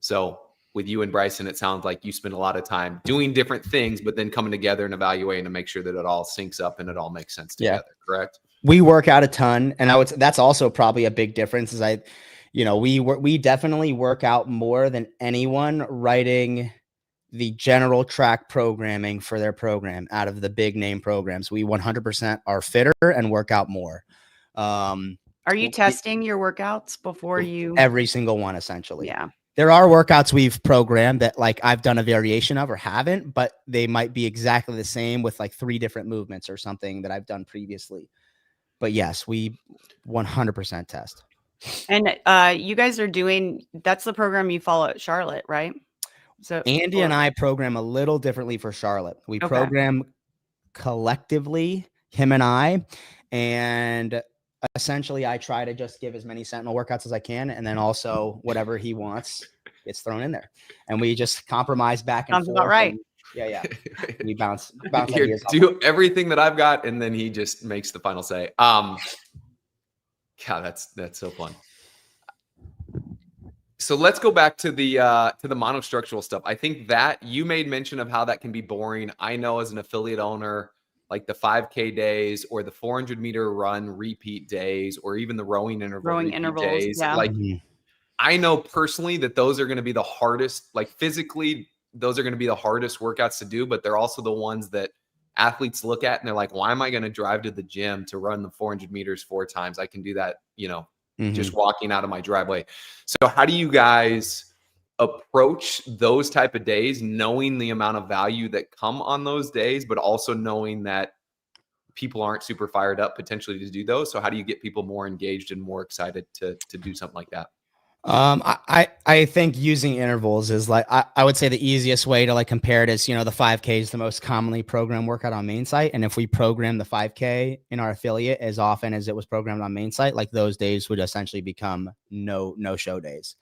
So with you and Bryson, it sounds like you spend a lot of time doing different things, but then coming together and evaluating to make sure that it all syncs up and it all makes sense together. Correct? We work out a ton. And that's also probably a big difference, is we definitely work out more than anyone writing the general track programming for their program out of the big name programs. We 100% are fitter and work out more. Are you testing your workouts before you? Every single one, essentially. Yeah. There are workouts we've programmed that like I've done a variation of or haven't, but they might be exactly the same with like 3 different movements or something that I've done previously. But yes, we 100% test. And you guys are that's the program you follow at Charlotte, right? So Andy and I program a little differently for Charlotte. We program collectively, him and I, and essentially I try to just give as many Sentinel workouts as I can, and then also whatever he wants gets thrown in there, and we just compromise back and Sounds forth. about right. Yeah. We bounce Here, ideas. do everything that I've got, and then he just makes the final say. God, that's so fun. So let's go back to the monostructural stuff. I think that you made mention of how that can be boring. I know as an affiliate owner, like the 5K days or the 400-meter run repeat days, or even the rowing intervals days. Yeah. Like I know personally that those are going to be the hardest, like physically, those are going to be the hardest workouts to do, but they're also the ones that athletes look at and they're like, why am I going to drive to the gym to run the 400 meters 4 times? I can do that, just walking out of my driveway. So how do you guys approach those type of days, knowing the amount of value that come on those days, but also knowing that people aren't super fired up potentially to do those? So how do you get people more engaged and more excited to do something like that? I think using intervals is like, I would say the easiest way to like compare it is, the 5K is the most commonly programmed workout on main site. And if we program the 5K in our affiliate as often as it was programmed on main site, like those days would essentially become no show days.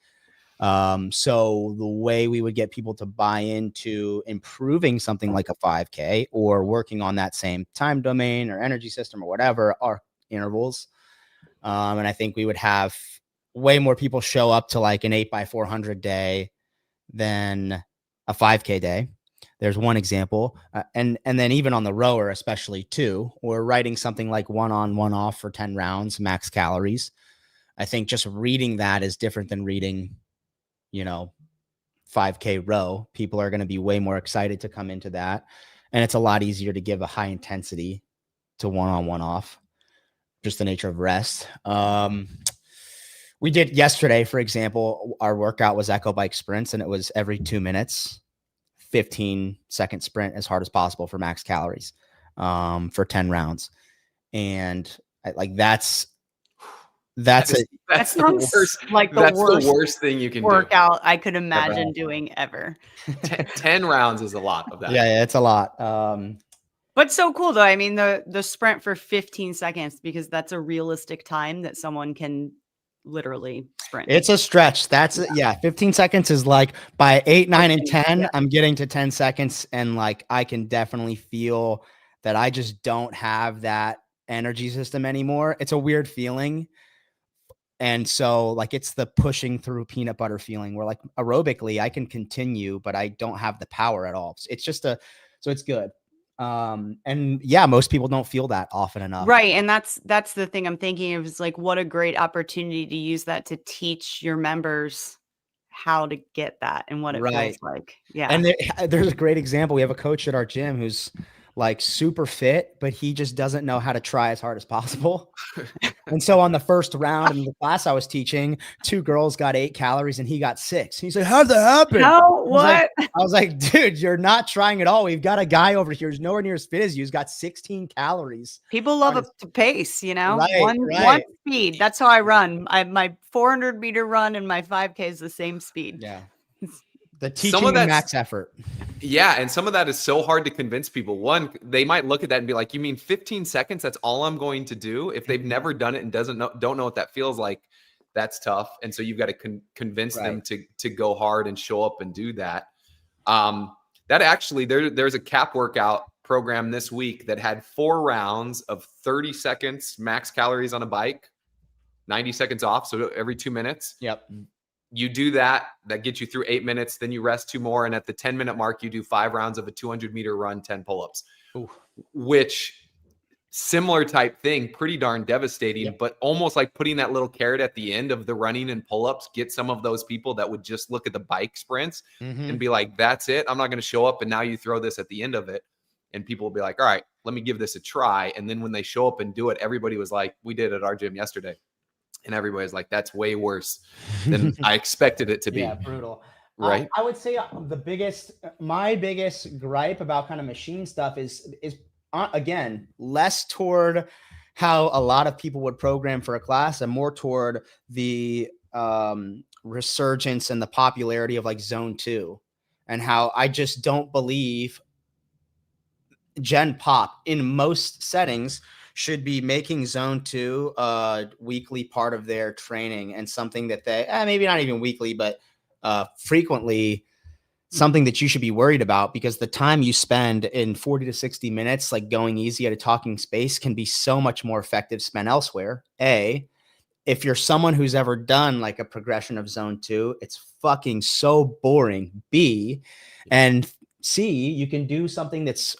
So the way we would get people to buy into improving something like a 5K or working on that same time domain or energy system or whatever are intervals. And I think we would have way more people show up to like an 8x400 day than a 5K day. There's one example. And then even on the rower, especially too, or writing something like 1 on 1 off for 10 rounds, max calories. I think just reading that is different than reading, 5K row. People are going to be way more excited to come into that. And it's a lot easier to give a high intensity to 1 on 1 off, just the nature of rest. We did yesterday, for example, our workout was echo bike sprints, and it was every 2 minutes, 15-second sprint as hard as possible for max calories, for 10 rounds. And that's the worst, like the worst thing you can workout I could imagine doing ever. 10 rounds is a lot of that. Yeah, it's a lot. But so cool though. I mean, the sprint for 15 seconds, because that's a realistic time that someone can literally sprint. It's a stretch. 15 seconds is like by 8, 9, and 10, I'm getting to 10 seconds. And like, I can definitely feel that I just don't have that energy system anymore. It's a weird feeling. And so like, it's the pushing through peanut butter feeling where like aerobically I can continue, but I don't have the power at all. It's just so it's good. And yeah, most people don't feel that often enough. Right. And that's the thing I'm thinking of, is like, what a great opportunity to use that to teach your members how to get that and what it feels like. Yeah. And there's a great example. We have a coach at our gym who's like super fit, but he just doesn't know how to try as hard as possible. And so on the first round in the class I was teaching, 2 girls got 8 calories and he got 6. He's like, how'd that happen? No, what? I was like, dude, you're not trying at all. We've got a guy over here who's nowhere near as fit as you. He's got 16 calories. People love a pace, One speed. That's how I run. My 400 meter run and my 5K is the same speed. Yeah. The teaching and max effort. Yeah. And some of that is so hard to convince people. One, they might look at that and be like, you mean 15 seconds? That's all I'm going to do? If they've never done it and don't know what that feels like, that's tough. And so you've got to convince them to go hard and show up and do that. That actually, there's a cap workout program this week that had 4 rounds of 30 seconds max calories on a bike, 90 seconds off. So every 2 minutes. Yep. You do that gets you through 8 minutes. Then you rest 2 more. And at the 10-minute mark, you do 5 rounds of a 200-meter run, 10 pull-ups, which similar type thing, pretty darn devastating, Yep. but almost like putting that little carrot at the end of the running and pull-ups, get some of those people that would just look at the bike sprints and be like, that's it. I'm not going to show up. And now you throw this at the end of it. And people will be like, all right, let me give this a try. And then when they show up and do it, everybody was like, we did it at our gym yesterday. And everybody's like, that's way worse than I expected it to be. Yeah, brutal. Right. I would say my biggest gripe about kind of machine stuff is again, less toward how a lot of people would program for a class and more toward the resurgence and the popularity of like Zone 2 and how I just don't believe Gen Pop in most settings should be making Zone 2 a weekly part of their training and something that they maybe not even weekly, but frequently something that you should be worried about, because the time you spend in 40 to 60 minutes, like going easy at a talking space, can be so much more effective spent elsewhere. If you're someone who's ever done like a progression of Zone 2, it's fucking so boring. And C, you can do something that's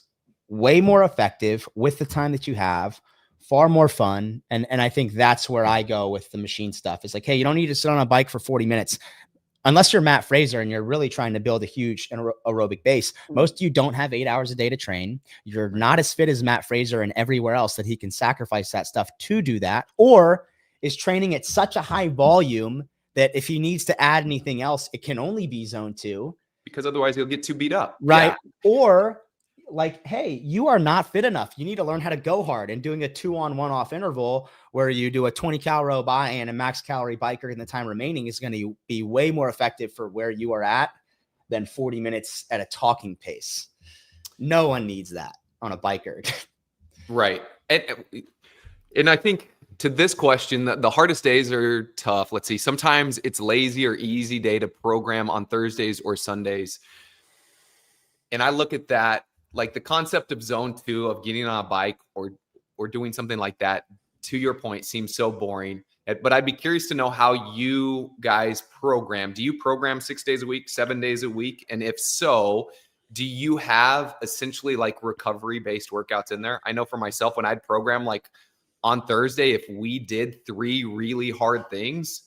way more effective with the time that you have, far more fun. And I think that's where I go with the machine stuff. It's like, hey, you don't need to sit on a bike for 40 minutes. Unless you're Matt Fraser and you're really trying to build a huge aerobic base. Most of you don't have 8 hours a day to train. You're not as fit as Matt Fraser and everywhere else that he can sacrifice that stuff to do that, or is training at such a high volume that if he needs to add anything else, it can only be Zone 2. Because otherwise he'll get too beat up. Right. Yeah. Or like, hey, you are not fit enough. You need to learn how to go hard, and doing a 2-on 1-off interval where you do a 20 cal row by and a max calorie biker in the time remaining is going to be way more effective for where you are at than 40 minutes at a talking pace. No one needs that on a biker. Right. And I think to this question, the hardest days are tough. Let's see. Sometimes it's lazy or easy day to program on Thursdays or Sundays. And I look at that, like the concept of Zone 2 of getting on a bike or doing something like that, to your point, seems so boring. But I'd be curious to know how you guys program. Do you program 6 days a week, 7 days a week? And if so, do you have essentially like recovery-based workouts in there? I know for myself, when I'd program like on Thursday, if we did 3 really hard things,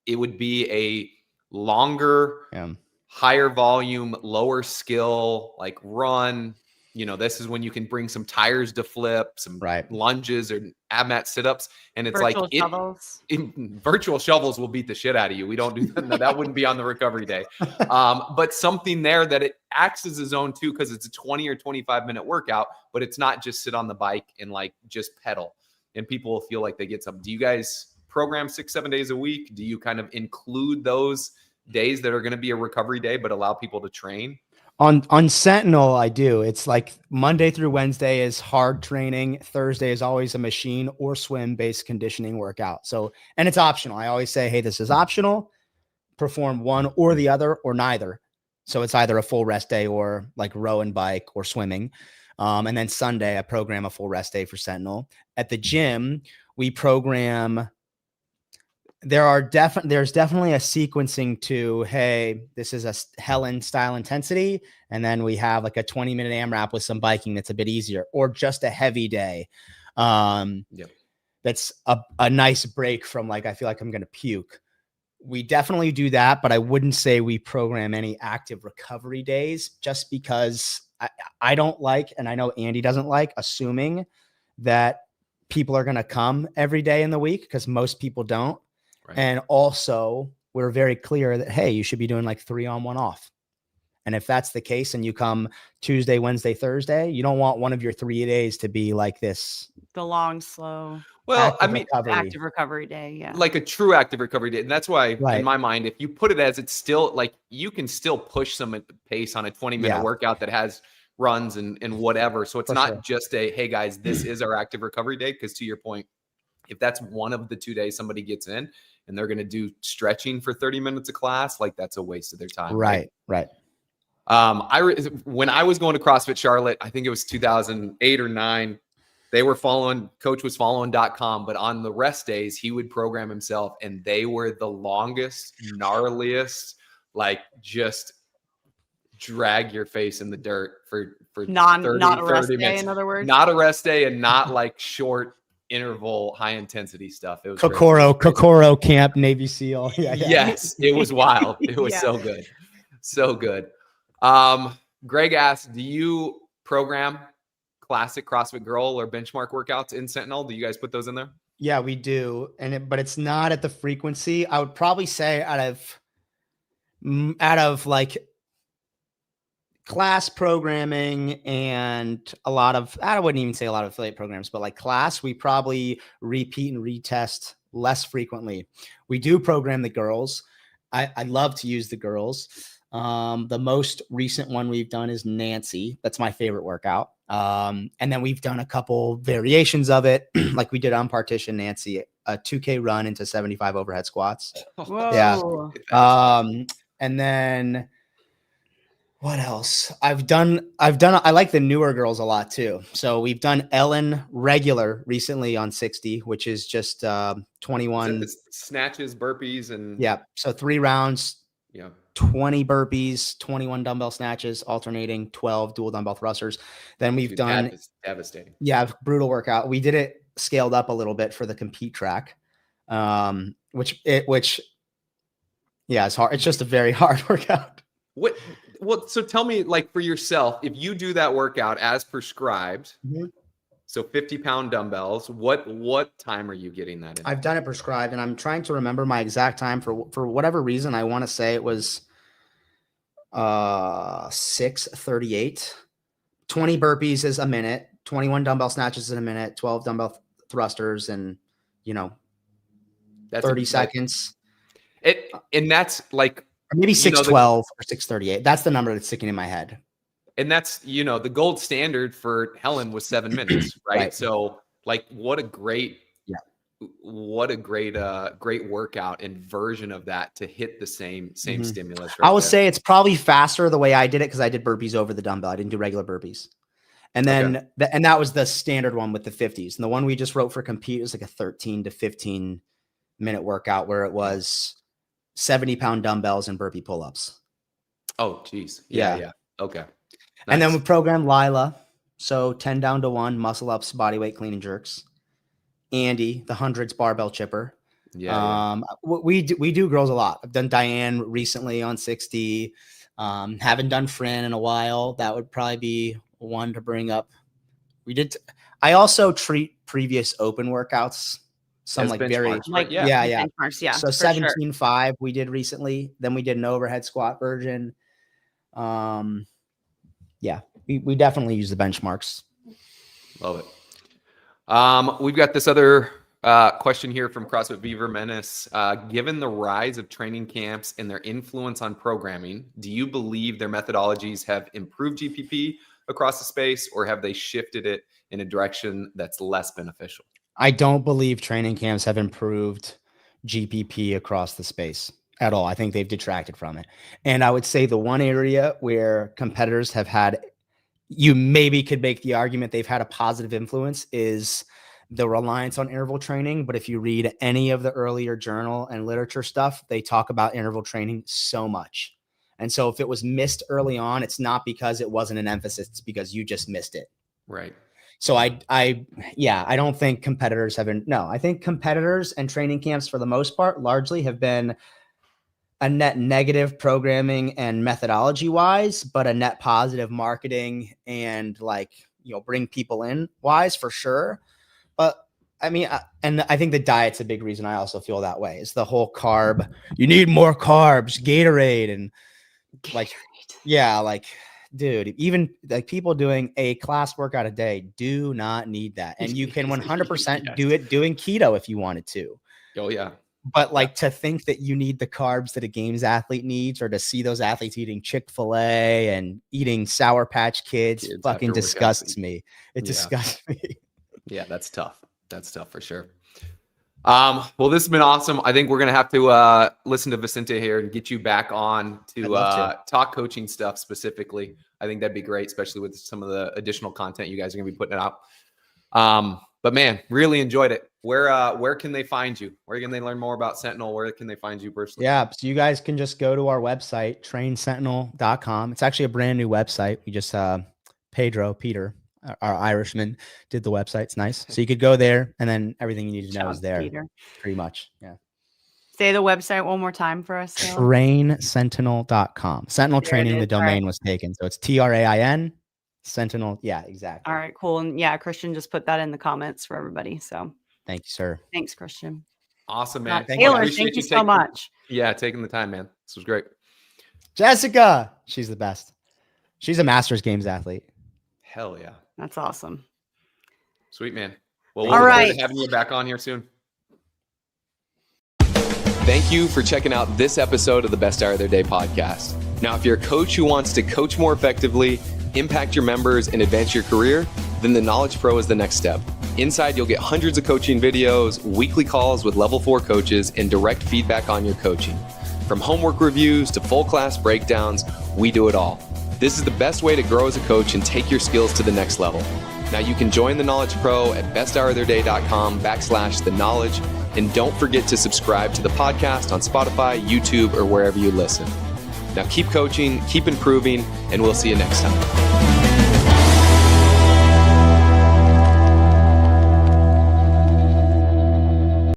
it would be a longer, higher volume, lower skill, like run. You know, this is when you can bring some tires to flip, some lunges or ab mat sit-ups. And it's virtual shovels. Virtual shovels will beat the shit out of you. We don't do that. That wouldn't be on the recovery day. But something there that it acts as a Zone 2 because it's a 20 or 25-minute workout, but it's not just sit on the bike and like just pedal. And people will feel like they get something. Do you guys program 6-7 days a week? Do you kind of include those days that are going to be a recovery day, but allow people to train? On Sentinel, I do. It's like Monday through Wednesday is hard training. Thursday is always a machine or swim-based conditioning workout. So, and it's optional. I always say, hey, this is optional. Perform one or the other or neither. So it's either a full rest day or like row and bike or swimming. And then Sunday, I program a full rest day for Sentinel. At the gym, we program. There's definitely a sequencing to, hey, this is a Helen style intensity. And then we have like a 20-minute AMRAP with some biking that's a bit easier, or just a heavy day. That's a nice break from like, I feel like I'm going to puke. We definitely do that, but I wouldn't say we program any active recovery days, just because I don't like, and I know Andy doesn't like, assuming that people are going to come every day in the week, because most people don't. Right. And also, we're very clear that, hey, you should be doing like 3 on 1 off. And if that's the case and you come Tuesday, Wednesday, Thursday, you don't want one of your 3 days to be like this. The long, slow. Well, I mean, active recovery day. Yeah. Like a true active recovery day. And that's why in my mind, if you put it as, it's still like, you can still push some pace on a 20-minute workout that has runs and whatever. So it's not just a, hey guys, this is our active recovery day. Because to your point, if that's one of the 2 days somebody gets in and they're going to do stretching for 30 minutes of class, like that's a waste of their time. Right. When I was going to CrossFit Charlotte, I think it was 2008 or 9, Coach was following.com, but on the rest days, he would program himself, and they were the longest, gnarliest, like just drag your face in the dirt for 30, not a 30 rest minutes. day, in other words. Not a rest day and not like short interval, high intensity stuff. It was Kokoro camp, Navy SEAL. Yes, it was wild. It was so good. So good. Greg asked, do you program classic CrossFit Girl or benchmark workouts in Sentinel? Do you guys put those in there? Yeah, we do. But it's not at the frequency. I would probably say out of like class programming and I wouldn't even say a lot of affiliate programs, but like class, we probably repeat and retest less frequently. We do program the girls. I love to use the girls. The most recent one we've done is Nancy. That's my favorite workout. And then we've done a couple variations of it. Like we did on partition Nancy, a 2K run into 75 overhead squats. Whoa. Yeah. And then what else? I like the newer girls a lot too. So we've done Ellen regular recently on 60, which is just 21 snatches, burpees, and yeah. So 3 rounds. Yeah. 20 burpees, 21 dumbbell snatches, alternating 12 dual dumbbell thrusters. Then we've done devastating. Yeah, brutal workout. We did it scaled up a little bit for the compete track. Which yeah, it's hard. It's just a very hard workout. So tell me, like for yourself, if you do that workout as prescribed, so 50-pound dumbbells, what time are you getting that in? I've done it prescribed, and I'm trying to remember my exact time for whatever reason. I want to say it was 6:38. 20 burpees is a minute, 21 dumbbell snatches in a minute, 12 dumbbell thrusters, and 30 seconds. And that's like maybe 6:12 or 6:38. That's the number that's sticking in my head. And that's, the gold standard for Helen was 7 minutes, right? So like, what a great workout and version of that to hit the same stimulus. I will say it's probably faster the way I did it, because I did burpees over the dumbbell. I didn't do regular burpees. And then, and that was the standard one with the 50s. And the one we just wrote for compete was like a 13 to 15 minute workout where it was 70-pound dumbbells and burpee pull-ups. Oh, geez. Yeah. Okay. Nice. And then we programmed Lila. So 10 down to 1, muscle ups, body weight, clean and jerks. Andy, the hundreds barbell chipper. Yeah. We do girls a lot. I've done Diane recently on 60. Haven't done Fran in a while. That would probably be one to bring up. I also treat previous open workouts. Some like very benchmarks, yeah. So 17.5 we did recently. Then we did an overhead squat version. Yeah, we definitely use the benchmarks. Love it. We've got this other question here from CrossFit Beaver Menace. Given the rise of training camps and their influence on programming, do you believe their methodologies have improved GPP across the space, or have they shifted it in a direction that's less beneficial? I don't believe training camps have improved GPP across the space at all. I think they've detracted from it. And I would say the one area where competitors have had, you maybe could make the argument they've had a positive influence, is the reliance on interval training. But if you read any of the earlier journal and literature stuff, they talk about interval training so much. And so if it was missed early on, it's not because it wasn't an emphasis, it's because you just missed it. Right. So I don't think competitors have been, no, I think competitors and training camps for the most part largely have been a net negative programming and methodology wise, but a net positive marketing and bring people in wise for sure. But I mean, and I think the diet's a big reason. I also feel that way. It's the whole carb, you need more carbs, Gatorade, and dude, even like people doing a class workout a day do not need that. And you can 100% do it doing keto if you wanted to. Oh yeah. But to think that you need the carbs that a games athlete needs, or to see those athletes eating Chick-fil-A and eating Sour Patch Kids fucking disgusts me. It disgusts me. Yeah, that's tough. That's tough for sure. Well, this has been awesome. I think we're going to have to listen to Vicente here and get you back on to talk coaching stuff specifically. I think that'd be great, especially with some of the additional content you guys are going to be putting out. But man, really enjoyed it. Where can they find you? Where can they learn more about Sentinel? Where can they find you personally? Yeah, so you guys can just go to our website, trainsentinel.com. It's actually a brand new website. We just Peter, our Irishman, did the website. It's nice. So you could go there, and then everything you need to know is there. Peter. Pretty much. Yeah. Say the website one more time for us. Trainsentinel.com. Sentinel Training, the domain right. was taken. So it's TRAIN, Sentinel. Yeah, exactly. All right, cool. And yeah, Christian just put that in the comments for everybody. So thank you, sir. thanks, Christian. Awesome, man. Taylor, thank you so much. Yeah, taking the time, man. This was great. Jessica, she's the best. She's a Masters Games athlete. Hell yeah. That's awesome. Sweet, man. Well, we'll All look right. forward to having you back on here soon. Thank you for checking out this episode of the Best Hour of Their Day podcast. Now, if you're a coach who wants to coach more effectively, impact your members, and advance your career, then the Knowledge Pro is the next step. Inside, you'll get hundreds of coaching videos, weekly calls with level 4 coaches, and direct feedback on your coaching. From homework reviews to full class breakdowns, we do it all. This is the best way to grow as a coach and take your skills to the next level. Now you can join the Knowledge Pro at besthouroftheirday.com/the-knowledge. And don't forget to subscribe to the podcast on Spotify, YouTube, or wherever you listen. Now keep coaching, keep improving, and we'll see you next time.